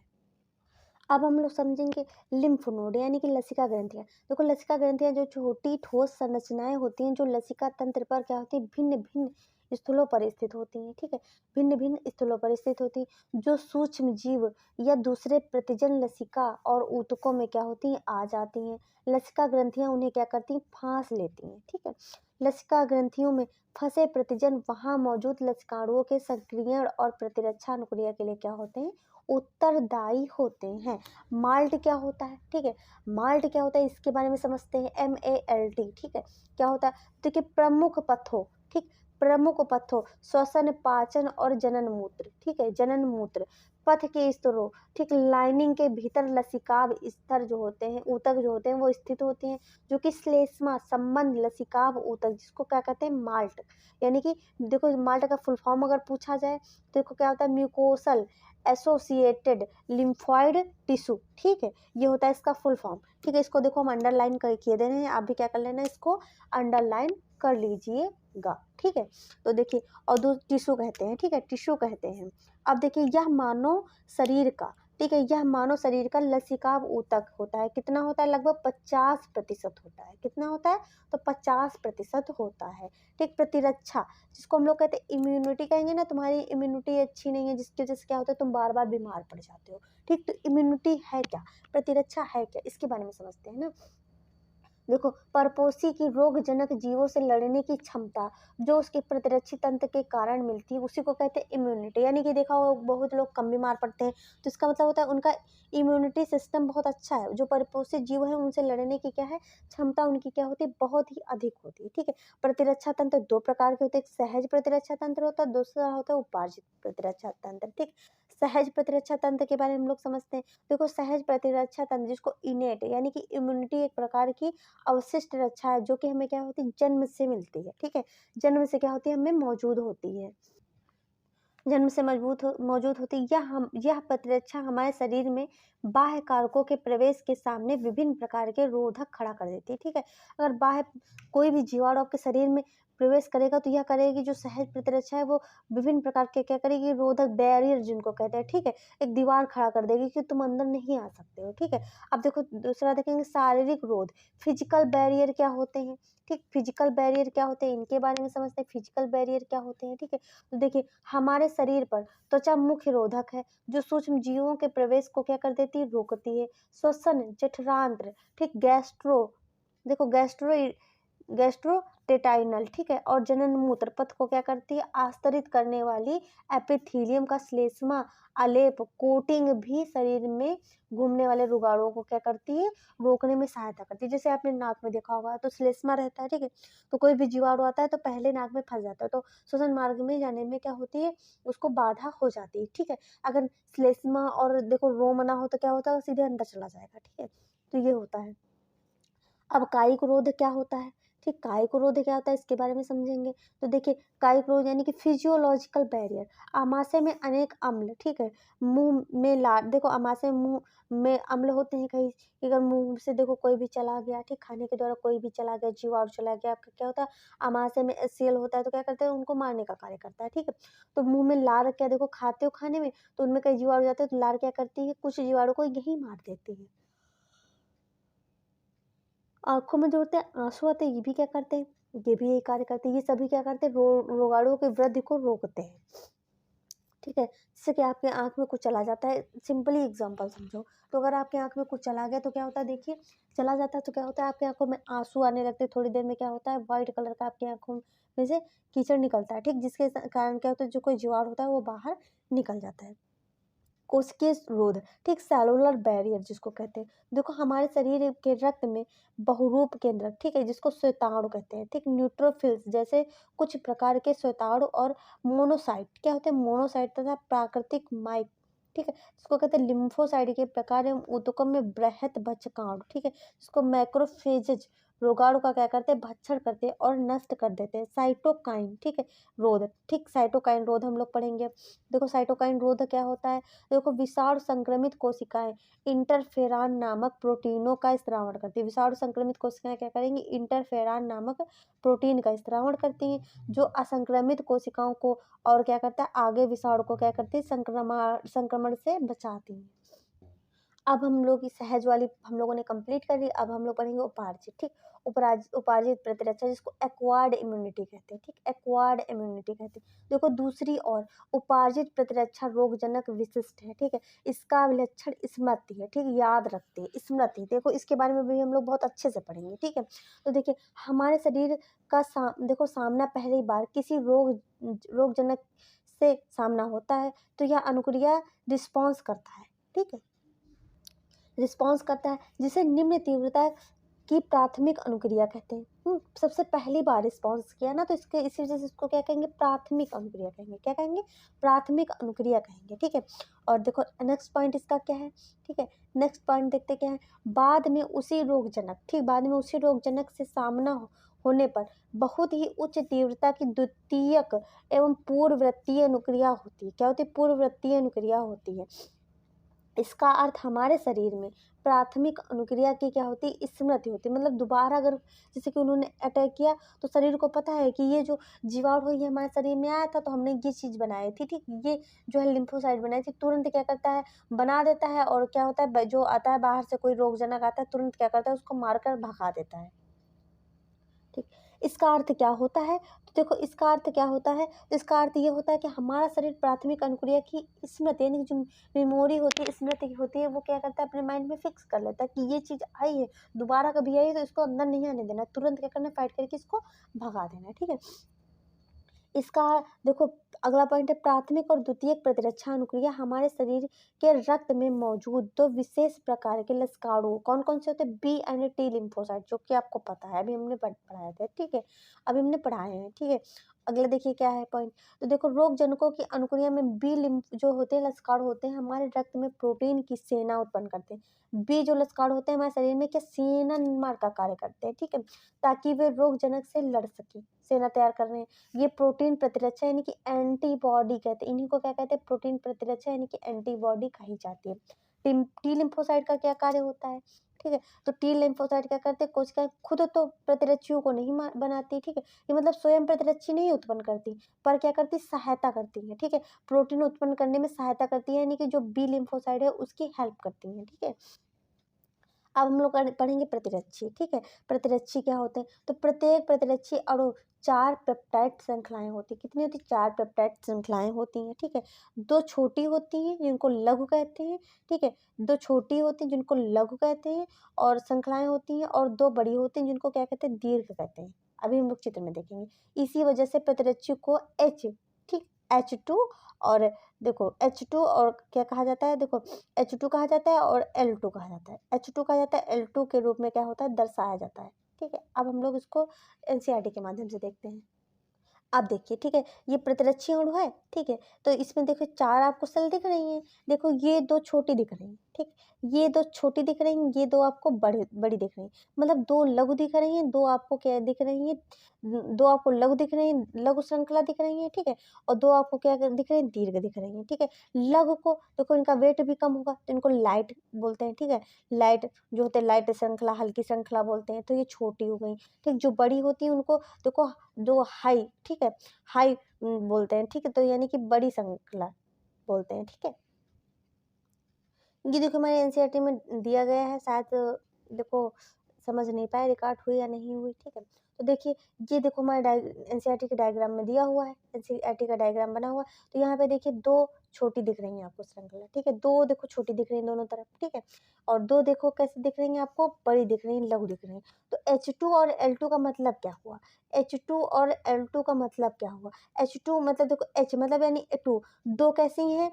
अब हम लोग समझेंगे लिम्फ नोड यानी कि लसिका ग्रंथियां। देखो लसिका ग्रंथियां जो छोटी ठोस संरचनाएं होती हैं जो लसिका तंत्र पर क्या होती है, भिन्न भिन्न स्थलों पर स्थित होती हैं, ठीक है, भिन्न भिन्न स्थलों पर स्थित होती हैं, जो सूक्ष्म जीव या दूसरे प्रतिजन लसिका और ऊतकों में क्या होती हैं, आ जाती हैं। लसिका ग्रंथियां उन्हें क्या करती हैं, फांस लेती हैं, ठीक है। लसिका ग्रंथियों में फंसे प्रतिजन वहां मौजूद लसिकाणुओं के सक्रियण और प्रतिरक्षा अनुक्रिया के लिए क्या होते हैं, उत्तरदायी होते हैं। माल्ट क्या होता है, ठीक है, माल्ट क्या होता है इसके बारे में समझते हैं। MALT, ठीक है, क्या होता है, देखिए प्रमुख पथों, ठीक, प्रमुख पथों श्वसन, पाचन और जनन मूत्र, ठीक है, जनन मूत्र पथ के स्तरों, ठीक, लाइनिंग के भीतर लसिकाभ स्तर जो होते हैं, ऊतक जो होते हैं वो स्थित होते हैं, जो कि श्लेष्मा संबंध लसिकाभ ऊतक जिसको क्या कहते हैं, माल्ट। यानी कि देखो माल्ट का फुल फॉर्म अगर पूछा जाए तो देखो क्या होता है, म्यूकोसल एसोसिएटेड लिम्फॉइड टिश्यू, ठीक है, ये होता है इसका फुल फॉर्म, ठीक है। इसको देखो हम अंडरलाइन कर किए दे रहे हैं, आप भी क्या कर लेना, इसको अंडरलाइन कर लीजिएगा, ठीक है। तो देखिए और दो टिश्यू कहते हैं, ठीक है, टिश्यू कहते हैं। अब देखिए यह मानव शरीर का, ठीक है, यह मानव शरीर का लसिकाभ ऊतक होता है। कितना होता है, लगभग 50% होता है। कितना होता है, तो 50% होता है, ठीक। प्रतिरक्षा जिसको हम लोग कहते हैं इम्यूनिटी कहेंगे ना, तुम्हारी इम्यूनिटी अच्छी नहीं है जिसकी वजह से क्या होता है, तुम बार बार बीमार पड़ जाते हो, ठीक। तो इम्यूनिटी है क्या, प्रतिरक्षा है क्या, इसके बारे में समझते हैं ना। देखो, परपोषी की रोगजनक जीवों से लड़ने की क्षमता जो उसके प्रतिरक्षी तंत्र के कारण मिलती है उसी को कहते हैं इम्यूनिटी। यानी कि देखा हो बहुत लोग कम बीमार पड़ते हैं, तो इसका मतलब होता है उनका इम्यूनिटी सिस्टम बहुत अच्छा है। जो परपोषी जीव है उनसे लड़ने की क्या है क्षमता, उनकी क्या होती है बहुत ही अधिक होती है। ठीक है, प्रतिरक्षा तंत्र दो प्रकार के होते हैं, एक सहज प्रतिरक्षा तंत्र होता है, दूसरा होता है उपार्जित प्रतिरक्षा तंत्र। ठीक, सहज प्रतिरक्षा तंत्र के बारे में हम लोग समझते हैं। देखो, सहज प्रतिरक्षा तंत्र जिसको इनेट यानी कि इम्यूनिटी एक प्रकार की अवशिष्ट रक्षा है जो कि हमें क्या होती है जन्म से मिलती है। ठीक है, जन्म से क्या होती है हमें मौजूद होती है, जन्म से मौजूद होती है। यह प्रतिरक्षा हमारे शरीर में बाह्य कारकों के प्रवेश के सामने विभिन्न प्रकार के रोधक खड़ा कर देती है। ठीक है, अगर बाह्य कोई भी जीवाणु आपके शरीर में प्रवेश करेगा तो यह करेगी जो सहज प्रतिरक्षा है वो विभिन्न प्रकार के क्या करेगी रोधक बैरियर जिनको कहते हैं। ठीक है, एक दीवार खड़ा कर देगी कि तुम अंदर नहीं आ सकते हो। ठीक है, अब देखो दूसरा देखेंगे शारीरिक रोध, फिजिकल बैरियर क्या होते हैं। ठीक, फिजिकल बैरियर क्या होते हैं इनके बारे में समझते हैं, फिजिकल बैरियर क्या होते हैं। ठीक है, तो देखिए हमारे शरीर पर त्वचा मुख्य रोधक है जो सूक्ष्म जीवों के प्रवेश को क्या कर देती है रोकती है। श्वसन जठरांत्र, ठीक, देखो गैस्ट्रोटेटाइनल, ठीक है, और जनन मूत्र पथ को क्या करती है आस्तरित करने वाली एपिथीलियम का श्लेष्मा आलेप कोटिंग भी शरीर में घूमने वाले रोगाणुओं को क्या करती है रोकने में सहायता करती है। जैसे आपने नाक में देखा होगा तो श्लेष्मा रहता है। ठीक है, तो कोई भी जीवाणु आता है तो पहले नाक में फंस जाता है, तो श्वसन मार्ग में जाने में क्या होती है उसको बाधा हो जाती है। ठीक है, अगर श्लेष्मा और देखो रोम ना हो तो क्या होता है सीधे अंदर चला जाएगा। ठीक है, तो ये होता है। अब कायिक रोध क्या होता है। ठीक, कायिक रोध क्या होता है इसके बारे में समझेंगे। तो देखिए कायिक रोध यानी कि फिजियोलॉजिकल बैरियर, आमाशय में अनेक अम्ल, ठीक है, मुंह में लार, देखो आमाशय में मुंह में अम्ल होते हैं कहीं, अगर मुंह से देखो कोई भी चला गया, ठीक, खाने के द्वारा कोई भी चला गया जीवाणु चला गया आपका क्या होता है आमाशय में एचसीएल होता है तो क्या करते हैं उनको मारने का कार्य करता है। ठीक है, तो मुंह में लार क्या देखो खाते हो खाने में तो उनमें कई जीवाणु जाते हैं तो लार क्या करती है कुछ जीवाणु को यही मार देती है। आँखों में जो होते हैं आँसू आते हैं ये भी क्या करते हैं, ये भी यही कार्य करते हैं। ये सभी क्या करते हैं रोगाणुओं की वृद्धि को रोकते हैं। ठीक है, जैसे कि आपके आँख में कुछ चला जाता है, सिंपली एग्जांपल समझो, तो अगर आपके आँख में कुछ चला गया तो क्या होता है देखिए, चला जाता है तो क्या होता है आपकी आँखों में आँसू आने लगते हैं, थोड़ी देर में क्या होता है व्हाइट कलर का आपकी आँखों में से कीचड़ निकलता है। ठीक, जिसके कारण क्या होता है जो कोई जीवाणु होता है वो बाहर निकल जाता है। कोशिकीय रोध, ठीक, सेलुलर बैरियर जिसको कहते हैं। देखो हमारे शरीर के रक्त में बहुरूप केंद्रक, ठीक है, जिसको श्वेताणु कहते हैं, ठीक, न्यूट्रोफिल्स जैसे कुछ प्रकार के श्वेताणु और मोनोसाइट क्या होते हैं मोनोसाइट तथा प्राकृतिक माइक, ठीक है, जिसको कहते हैं लिम्फोसाइट के प्रकार एवं ऊतकों में बृहत बचकाणु, ठीक है, जिसको मैक्रोफेजेज रोगाणु का क्या करते हैं भक्षण करते हैं और नष्ट कर देते हैं। साइटोकाइन, ठीक है, रोध, ठीक, साइटोकाइन रोध हम लोग पढ़ेंगे। देखो साइटोकाइन रोध क्या होता है, देखो विषाणु संक्रमित कोशिकाएं इंटरफेरान नामक प्रोटीनों का स्त्रावण करती है। विषाणु संक्रमित कोशिकाएं क्या करेंगी इंटरफेरान नामक प्रोटीन का स्त्रावण करती हैं जो असंक्रमित कोशिकाओं को और क्या करता है आगे विषाणु को क्या करती है संक्रमण से बचाती है। अब हम लोग इस सहज वाली हम लोगों ने कंप्लीट कर ली। अब हम लोग पढ़ेंगे उपार्जित, ठीक, उपार्जित प्रतिरक्षा जिसको एक्वायर्ड इम्यूनिटी कहते हैं। ठीक, एक्वायर्ड इम्यूनिटी कहते हैं। देखो दूसरी ओर उपार्जित प्रतिरक्षा रोगजनक विशिष्ट है। ठीक है, इसका लक्षण स्मृति है। ठीक, याद रखते हैं स्मृति, देखो इसके बारे में भी हम लोग बहुत अच्छे से पढ़ेंगे। ठीक है, तो देखिए हमारे शरीर का देखो सामना पहली बार किसी रोगजनक से सामना होता है तो यह अनुक्रिया रिस्पॉन्स करता है। ठीक है, रिस्पॉन्स करता है जिसे निम्न तीव्रता की प्राथमिक अनुक्रिया कहते हैं। सबसे पहली बार रिस्पॉन्स किया ना तो इसके इसी वजह से इसको क्या कहेंगे प्राथमिक अनुक्रिया कहेंगे। क्या कहेंगे प्राथमिक अनुक्रिया कहेंगे। ठीक है, और देखो नेक्स्ट पॉइंट इसका क्या है। ठीक है, नेक्स्ट पॉइंट देखते क्या है, बाद में उसी रोगजनक, ठीक, बाद में उसी रोगजनक से सामना होने पर बहुत ही उच्च तीव्रता की द्वितीयक एवं पूर्ववृत्तीय अनुक्रिया होती है। क्या होती है पूर्ववृत्तीय अनुक्रिया होती है। इसका अर्थ हमारे शरीर में प्राथमिक अनुक्रिया की क्या होती है स्मृति होती है। मतलब दोबारा अगर जैसे कि उन्होंने अटैक किया तो शरीर को पता है कि ये जो जीवाणु है ये हमारे शरीर में आया था तो हमने ये चीज़ बनाई थी। ठीक, ये जो है लिम्फोसाइट बनाई थी, तुरंत क्या करता है बना देता है और क्या होता है जो आता है बाहर से कोई रोगजनक आता है तुरंत क्या करता है उसको मारकर भगा देता है। ठीक, इसका अर्थ क्या होता है? तो देखो इसका अर्थ क्या होता है? तो इसका अर्थ ये होता है कि हमारा शरीर प्राथमिक अनुक्रिया की स्मृति यानी कि जो मेमोरी होती है, स्मृति होती है, वो क्या करता है अपने माइंड में फिक्स कर लेता है कि ये चीज़ आई है, दोबारा कभी आई है तो इसको अंदर नहीं आने देना, तुरंत क्या करना है फाइट करके इसको भगा देना है, ठीक है। इसका देखो अगला पॉइंट है प्राथमिक और द्वितीयक प्रतिरक्षा अनुक्रिया हमारे शरीर के रक्त में मौजूद दो विशेष प्रकार के लस्कारू कौन कौन से होते हैं? बी एंड टी लिम्फोसाइट, जो कि आपको पता है, अभी हमने पढ़ाया था, ठीक है, अभी हमने पढ़ाए हैं, ठीक है। अगला देखिए क्या है पॉइंट, तो देखो रोग जनकों की अनुक्रिया में बी लिम्फ जो होते हैं लस्कारू होते हैं हमारे रक्त में प्रोटीन की सेना उत्पन्न करते हैं। बी जो लस्कारू होते हैं हमारे शरीर में क्या सेना निर्माण का कार्य करते हैं, ठीक है, ताकि वे रोग जनक से लड़ सके, सेना तैयार कर रहे हैं। ये प्रोटीन प्रतिरक्षा यानी कि एंटीबॉडी कहते हैं, इन्हीं को क्या कहते हैं? प्रोटीन प्रतिरक्षा यानी कि एंटीबॉडी कही जाती है। टी लिम्फोसाइट का क्या कार्य होता है? ठीक है, तो टी लिम्फोसाइट क्या करते हैं? कोशिकाएं खुद तो प्रतिरक्षियों को नहीं बनाती, ठीक है, ये मतलब स्वयं प्रतिरक्षी नहीं उत्पन्न करती, पर क्या करती? सहायता करती है, ठीक है, प्रोटीन उत्पन्न करने में सहायता करती है, यानी कि जो बी लिम्फोसाइट है उसकी हेल्प करती है, ठीक है। अब हम लोग पढ़ेंगे प्रतिरक्षी, ठीक है, प्रतिरक्षी क्या होते हैं? तो प्रत्येक प्रतिरक्षी अणु 4 पेप्टाइड श्रृंखलाएं होती हैं, कितनी होती? 4 पेप्टाइड श्रृंखलाएं होती हैं, ठीक है, 2 छोटी होती हैं जिनको लघु कहते हैं, ठीक है, 2 छोटी होती हैं जिनको लघु कहते हैं और श्रृंखलाएं होती हैं, और 2 बड़ी होती हैं जिनको क्या कहते हैं? दीर्घ कहते हैं। अभी हम लोग चित्र में देखेंगे। इसी वजह से प्रतिरक्षी को एच, ठीक, H2 और देखो H2 और क्या कहा जाता है? देखो H2 कहा जाता है और L2 कहा जाता है। H2 कहा जाता है, L2 के रूप में क्या होता है? दर्शाया जाता है, ठीक है। अब हम लोग इसको एनसीईआरटी के माध्यम से देखते हैं। अब देखिए, ठीक है, ये प्रतिरक्षी अणु है, ठीक है, तो इसमें देखो 4 आपको सेल दिख रही हैं, देखो ये 2 छोटी दिख रही हैं, ठीक, ये 2 छोटी दिख रही हैं, ये 2 आपको बड़ी दिख रही हैं, मतलब 2 लघु दिख रही हैं, 2 आपको क्या दिख रही हैं? 2 आपको लघु दिख रही हैं, लघु श्रृंखला दिख रही हैं, ठीक है, और 2 आपको क्या दिख रही हैं? दीर्घ दिख रही हैं, ठीक है। लघु को देखो इनका वेट भी कम होगा तो इनको लाइट बोलते हैं, ठीक है, लाइट जो होते हैं लाइट श्रृंखला, हल्की श्रृंखला बोलते हैं, तो ये छोटी हो गई, ठीक। जो बड़ी होती है उनको देखो जो हाई, ठीक है, हाई बोलते हैं, ठीक है, तो यानी कि बड़ी श्रृंखला बोलते हैं, ठीक है। ये देखो हमारे एनसीईआरटी में दिया गया है, शायद देखो समझ नहीं पाए रिकॉर्ड हुई या नहीं हुई, ठीक है। तो देखिए ये देखो हमारे एनसीईआरटी के डायग्राम में दिया हुआ है, एनसीईआरटी का डायग्राम बना हुआ है, तो यहाँ पे देखिए 2 छोटी दिख रही हैं आपको श्रृंखला, ठीक है, 2 देखो छोटी दिख रही हैं दोनों तरफ, ठीक है, और 2 देखो कैसे दिख रही हैं आपको? बड़ी दिख रही हैं, लघु दिख रही हैं। तो H2 और L2 का मतलब क्या हुआ? H2 और L2 का मतलब क्या हुआ? H2 मतलब देखो H मतलब यानी 2, 2 कैसी हैं?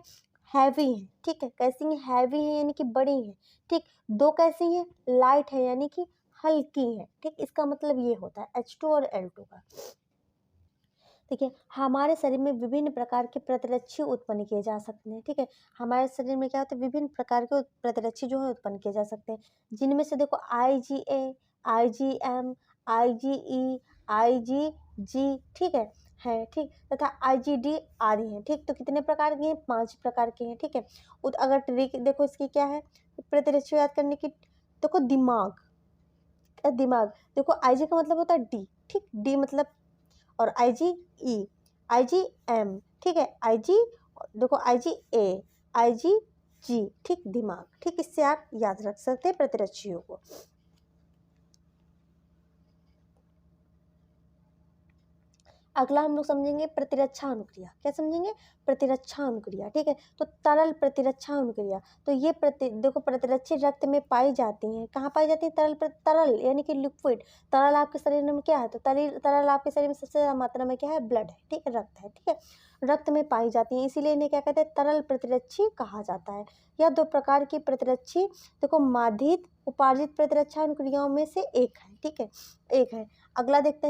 हैवी हैं, ठीक है, कैसी हैं? हैवी हैं यानी कि बड़ी हैं, ठीक, 2 कैसी हैं? लाइट है यानी कि हल्की है, ठीक, इसका मतलब ये होता है H2 और L2 का। देखिए हमारे शरीर में विभिन्न प्रकार के प्रतिरक्षी उत्पन्न किए जा सकते हैं, ठीक है, हमारे शरीर में क्या होता है? विभिन्न प्रकार के प्रतिरक्षी जो है उत्पन्न किए जा सकते हैं, जिनमें से देखो IgA, IgM, IgE, IgG, ठीक है, ठीक, तथा IgD आदि हैं, ठीक, तो कितने प्रकार के हैं? 5 प्रकार के हैं, ठीक है। अगर ट्रिक देखो इसकी क्या है प्रतिरक्षी याद करने की, देखो दिमाग देखो IG का मतलब होता है डी, ठीक, डी मतलब, और IgE, IgM, ठीक है, IG देखो IgA, IgG, ठीक, दिमाग, ठीक, इससे आप याद रख सकते हैं प्रतिरक्षियों को। अगला हम लोग समझेंगे प्रतिरक्षा अनुक्रिया, क्या समझेंगे? प्रतिरक्षा अनुक्रिया, ठीक है, तो तरल प्रतिरक्षा अनुक्रिया, तो ये देखो प्रतिरक्षी रक्त में पाई जाती हैं, कहाँ पाई जाती है? तरल यानी कि लिक्विड, तरल आपके शरीर में क्या है? तो तरल आपके शरीर में सबसे ज़्यादा मात्रा में क्या है? ब्लड है, ठीक है, रक्त है, ठीक है, रक्त में पाई जाती हैं, इसीलिए इन्हें क्या कहते हैं? तरल प्रतिरक्षी कहा जाता है। यह 2 प्रकार की प्रतिरक्षी देखो माधित उपार्जित प्रतिरक्षा अनुक्रियाओं में से एक है, ठीक है, एक है। अगला देखते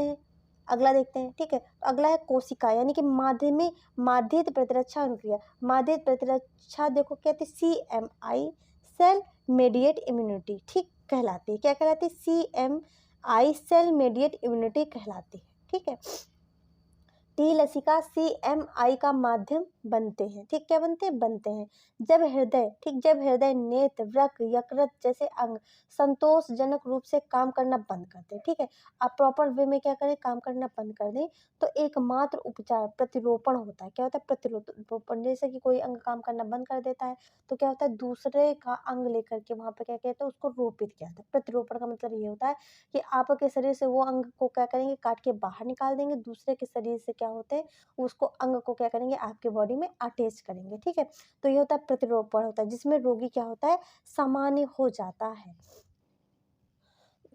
हैं, ठीक है, अगला है कोशिका यानी कि माध्यित प्रतिरक्षा अनुक्रिया, माध्यित प्रतिरक्षा देखो क्या कहती है? CMI, सेल मेडिएट इम्यूनिटी, ठीक, कहलाती है, क्या कहलाती है? CMI, सेल मेडिएट इम्यूनिटी कहलाती है, ठीक है। टी लसिका CMI का माध्यम बनते हैं। ठीक, क्या बनते हैं? बनते हैं। जब हृदय, ठीक, जब हृदय, नेत्र, वृक्क, यकृत जैसे अंग संतोषजनक रूप से काम करना बंद कर दें, ठीक है, आप प्रॉपर वे में क्या करें, काम करना बंद कर दें, तो एकमात्र उपचार प्रतिरोपण होता है। क्या होता है? प्रतिरोपण। जैसे कि कोई अंग काम करना बंद कर देता है तो क्या होता है, दूसरे का अंग लेकर के वहाँ पे क्या कहते हैं, उसको रोपित किया जाता है। प्रतिरोपण का मतलब ये होता है कि आपके शरीर से वो अंग को क्या करेंगे, काट के बाहर निकाल देंगे, दूसरे के शरीर से क्या होते हैं, उसको अंग को क्या करेंगे, आपके बॉडी में अटैच करेंगे। ठीक है, तो ये होता है प्रतिरोपण होता है, जिसमें रोगी क्या होता है, सामान्य हो जाता है।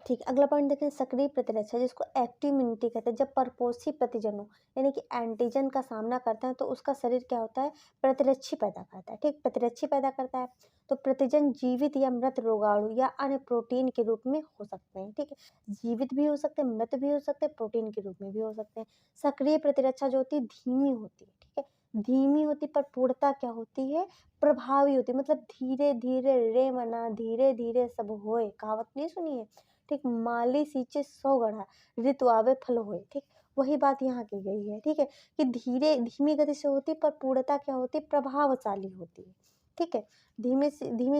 ठीक, अगला पॉइंट देखें, सक्रिय प्रतिरक्षा, जिसको एक्टिव इम्यूनिटी कहते हैं। जब परपोषी प्रतिजनों यानी कि एंटीजन का सामना करता है तो उसका शरीर क्या होता है, प्रतिरक्षी पैदा करता है। ठीक, प्रतिरक्षी पैदा करता है। तो प्रतिजन जीवित या मृत रोगाणु या अन्य प्रोटीन के रूप में हो सकते हैं। ठीक है, जीवित भी हो सकते हैं, मृत भी हो सकते हैं, प्रोटीन के रूप में भी हो सकते हैं। सक्रिय प्रतिरक्षा जो होती है धीमी होती है। ठीक है, धीमी होती पर पूर्णता क्या होती है, प्रभावी होती है। मतलब धीरे धीरे रे मना धीरे धीरे सब होए, कहावत नहीं सुनी है? ठीक, माली सींचे 100 गढ़ा, ऋतु आवे फल होए। ठीक, वही बात यहाँ की गई है। ठीक है, कि धीमी गति से होती पर पूर्णता क्या होती, प्रभावशाली होती है। ठीक है, धीमी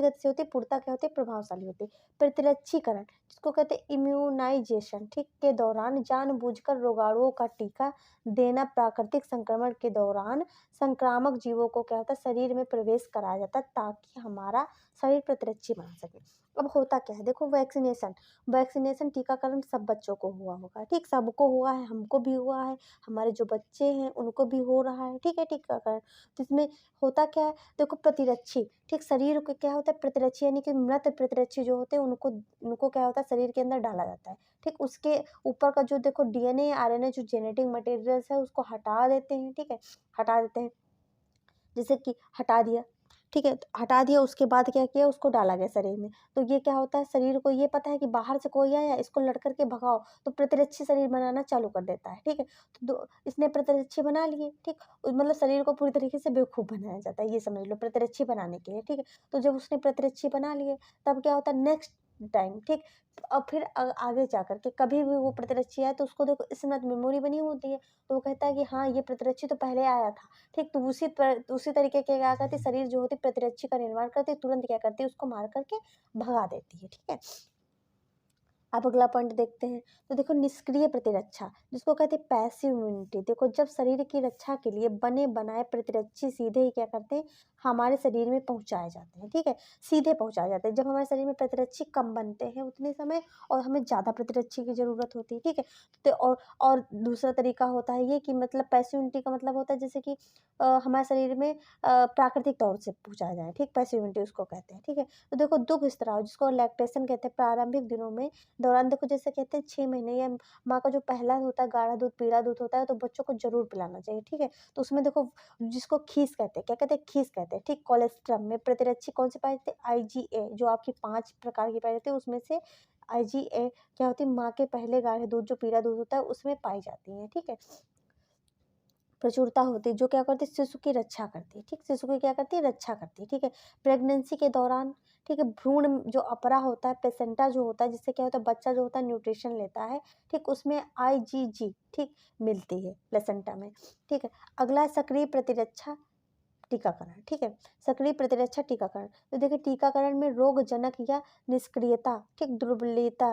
गति से होती, पूर्णता क्या होती है, प्रभावशाली होती है। प्रतिरक्षीकरण, जिसको कहते हैं इम्यूनाइजेशन, ठीक, के दौरान जानबूझकर रोगाणुओं का टीका देना। प्राकृतिक संक्रमण के दौरान संक्रामक जीवों को क्या होता है, शरीर में प्रवेश कराया जाता है ताकि हमारा शरीर प्रतिरक्षी बना सके। अब होता क्या है, देखो, वैक्सीनेशन टीकाकरण सब बच्चों को हुआ होगा। ठीक, सबको हुआ है, हमको भी हुआ है, हमारे जो बच्चे हैं उनको भी हो रहा है। ठीक है, टीकाकरण, तो इसमें होता क्या है, देखो, प्रतिरक्षी, ठीक, शरीर को क्या होता है, प्रतिरक्षी यानी कि मृत प्रतिरक्षी जो होते हैं उनको क्या होता है, शरीर के अंदर डाला जाता है। ठीक, उसके ऊपर का जो देखो DNA RNA जो जेनेटिक मटेरियल्स है उसको हटा देते हैं। ठीक है, हटा देते हैं, जैसे कि हटा दिया। ठीक है, तो हटा दिया, उसके बाद क्या किया, उसको डाला गया शरीर में। तो ये क्या होता है, शरीर को ये पता है कि बाहर से कोई आया, इसको लड़ करके भगाओ, तो प्रतिरक्षी शरीर बनाना चालू कर देता है। ठीक है, तो इसने प्रतिरक्षी बना लिए। ठीक, मतलब शरीर को पूरी तरीके से बेवकूफ़ बनाया जाता है, ये समझ लो, प्रतिरक्षी बनाने के लिए। ठीक है, तो जब उसने प्रतिरक्षी बना लिए तब क्या होता है, नेक्स्ट टाइम, ठीक, और फिर आगे जा कर के कभी भी वो प्रतिरक्षी आए तो उसको देखो स्मृत मेमोरी बनी होती है, तो वो कहता है कि हाँ, ये प्रतिरक्षी तो पहले आया था। ठीक, तो उसी तरीके के क्या करती, शरीर जो होती प्रतिरक्षी का निर्माण करती, तुरंत क्या करती है, उसको मार करके भगा देती है। ठीक है, अब अगला पॉइंट देखते हैं, तो देखो, निष्क्रिय प्रतिरक्षा, जिसको कहते हैं पैसिव इम्यूनिटी। देखो, जब शरीर की रक्षा के लिए बने बनाए प्रतिरक्षी सीधे ही क्या करते हैं, हमारे शरीर में पहुंचाए जाते हैं। ठीक है, सीधे पहुंचाए जाते हैं। जब हमारे शरीर में प्रतिरक्षी कम बनते हैं उतने समय और हमें ज़्यादा प्रतिरक्षी की ज़रूरत होती है। ठीक है, तो और दूसरा तरीका होता है ये कि मतलब पैसिव इम्यूनिटी का मतलब होता है जैसे कि हमारे शरीर में प्राकृतिक तौर से पहुंचाया जाए। ठीक, पैसिव इम्यूनिटी उसको कहते हैं। ठीक है, तो देखो, दुग्ध स्त्राव, जिसको लैक्टेशन कहते हैं, प्रारंभिक दिनों में दौरान देखो, जैसे कहते हैं 6 महीने या माँ का जो पहला होता है गाढ़ा दूध, पीला दूध होता है, तो बच्चों को ज़रूर पिलाना चाहिए। ठीक है, तो उसमें देखो, जिसको खीस कहते हैं, क्या कहते हैं, खीस कहते हैं। ठीक, कोलेस्ट्रम में प्रतिरक्षी कौन से पाए जाते हैं, IgA, जो आपकी 5 प्रकार की पाई जाती है, उसमें से IgA क्या होती है, माँ के पहले गाढ़े दूध, जो पीला दूध होता है, उसमें पाई जाती है। ठीक है, प्रचुरता होती है, जो क्या करती है, शिशु की रक्षा करती है। ठीक, शिशु की क्या करती है, रक्षा करती है। ठीक है, प्रेगनेंसी के दौरान, ठीक है, भ्रूण जो अपरा होता है, प्लेसेंटा जो होता है, जिससे क्या होता है, बच्चा जो होता है न्यूट्रिशन लेता है। ठीक, उसमें IgG, ठीक, मिलती है प्लेसेंटा में। ठीक है, अगला है सक्रिय प्रतिरक्षा टीकाकरण। ठीक है, सक्रिय प्रतिरक्षा टीकाकरण, तो देखिए, टीकाकरण में रोगजनक या निष्क्रियता, ठीक, दुर्बलता,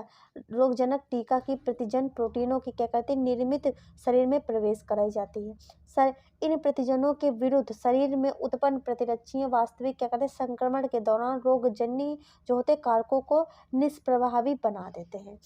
रोगजनक टीका की प्रतिजन प्रोटीनों की क्या करती है, निर्मित शरीर में प्रवेश कराई जाती है। सर, इन प्रतिजनों के विरुद्ध शरीर में उत्पन्न प्रतिरक्षीय वास्तविक क्या करते हैं, संक्रमण के दौरान रोगजन्य जो होते कारकों को निष्प्रभावी बना देते हैं।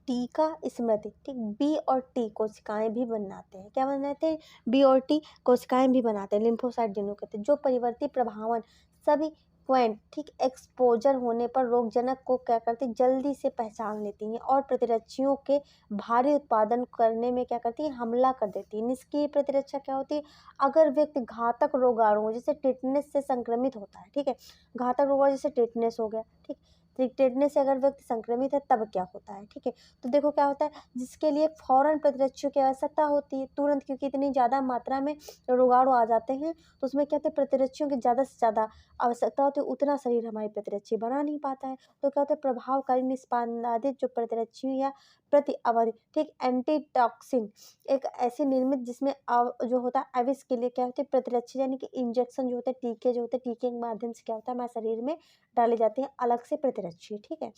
टीका स्मृति, ठीक, बी और टी कोशिकाएं भी बनाते हैं। क्या बनाते हैं, बी और टी कोशिकाएं भी बनाते हैं, लिम्फोसाइट जिन्हों कहते हैं, जो परिवर्ती प्रभावन सभी क्वेंट, ठीक, एक्सपोजर होने पर रोगजनक को क्या करती है, जल्दी से पहचान लेती हैं और प्रतिरक्षियों के भारी उत्पादन करने में क्या करती है, हमला कर देती है। निष्क्रिय प्रतिरक्षा क्या होती है, अगर व्यक्ति घातक रोगाणुओं जैसे टेटनस से संक्रमित होता है। ठीक है, घातक रोगाणु जैसे टेटनस हो गया, ठीक, टेटनस से अगर व्यक्ति संक्रमित है तब क्या होता है, ठीक है। तो देखो क्या होता है, जिसके लिए फौरन प्रतिरक्षियों की आवश्यकता होती है तुरंत, क्योंकि इतनी ज़्यादा मात्रा में रोगाणु आ जाते हैं, तो उसमें क्या होता है, प्रतिरक्षियों की ज़्यादा से ज़्यादा आवश्यकता होती है, उतना शरीर हमारी प्रतिरक्षी बना नहीं पाता है। तो क्या होता है, प्रभावकारी निष्पादित जो प्रतिरक्षी या प्रति अवधि, ठीक, एंटीटॉक्सिन एक ऐसी निर्मित जिसमें जो होता है आविष के लिए क्या होती है, प्रतिरक्षी यानी कि इंजेक्शन जो होते हैं, टीके जो होते हैं, टीके के माध्यम से क्या होता है, हमारे शरीर में डाले जाते हैं अलग से प्रतिरक्षी, ठीक है।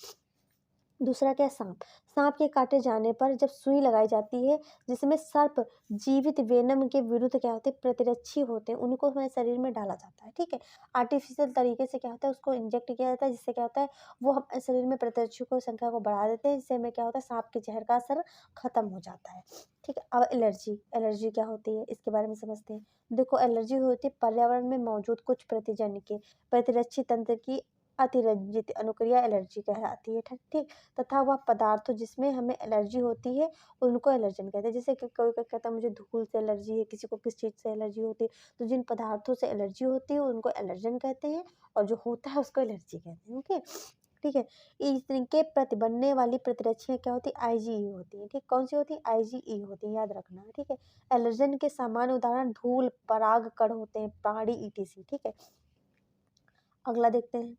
दूसरा क्या है, सांप। सांप के काटे जाने पर जब सुई लगाई जाती है, जिसमें सर्प जीवित वेनम के विरुद्ध क्या होते हैं, प्रतिरक्षी होते हैं, उनको हमारे शरीर में डाला जाता है, ठीक है। आर्टिफिशियल तरीके से क्या होता है, उसको इंजेक्ट किया जाता है, जिससे क्या होता है, वो हमारे शरीर में प्रतिरक्षी को संख्या को बढ़ा देते हैं, जिससे हमें क्या होता है, सांप के जहर का असर खत्म हो जाता है, ठीक है। अब एलर्जी, एलर्जी क्या होती है इसके बारे में समझते हैं। देखो, एलर्जी होती है पर्यावरण में मौजूद कुछ प्रतिजन्य के प्रतिरक्षी तंत्र की अतिरंजित अनुक्रिया एलर्जी कहलाती है, ठीक। तथा वह पदार्थों जिसमें हमें एलर्जी होती है उनको एलर्जन कहते हैं। जैसे कि कोई कोई कहता है मुझे धूल से एलर्जी है, किसी को किस चीज़ से एलर्जी होती है, तो जिन पदार्थों से एलर्जी होती है उनको एलर्जन कहते हैं, और जो होता है उसको एलर्जी कहते हैं, ओके, ठीक है। इनके प्रति बनने वाली प्रतिरक्षाएं क्या होती है, आईजीई होती है, ठीक। कौन सी होती है, आईजीई होती है, याद रखना, ठीक है। एलर्जन के सामान्य उदाहरण धूल, पराग कण होते हैं, प्राणी ईटीसी, ठीक है। अगला देखते हैं,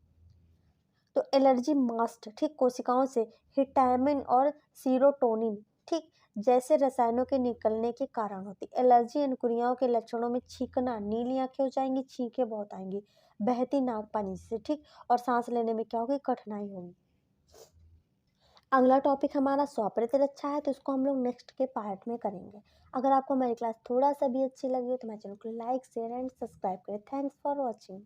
तो एलर्जी मास्ट, ठीक, कोशिकाओं से हिस्टामिन और सीरोटोनिन, ठीक, जैसे रसायनों के निकलने के कारण होती। एलर्जी अनुक्रियाओं के लक्षणों में छींकना, नीली आंखें हो जाएंगी, छींके बहुत आएंगी, बहती नाक पानी से, ठीक, और सांस लेने में क्या होगी, कठिनाई होगी। अगला टॉपिक हमारा स्वप्रतिरक्षा है, तो इसको हम लोग नेक्स्ट के पार्ट में करेंगे। अगर आपको हमारी क्लास थोड़ा सा भी अच्छी लगी हो तो मेरे चैनल को लाइक, शेयर एंड सब्सक्राइब करें। Thanks for watching.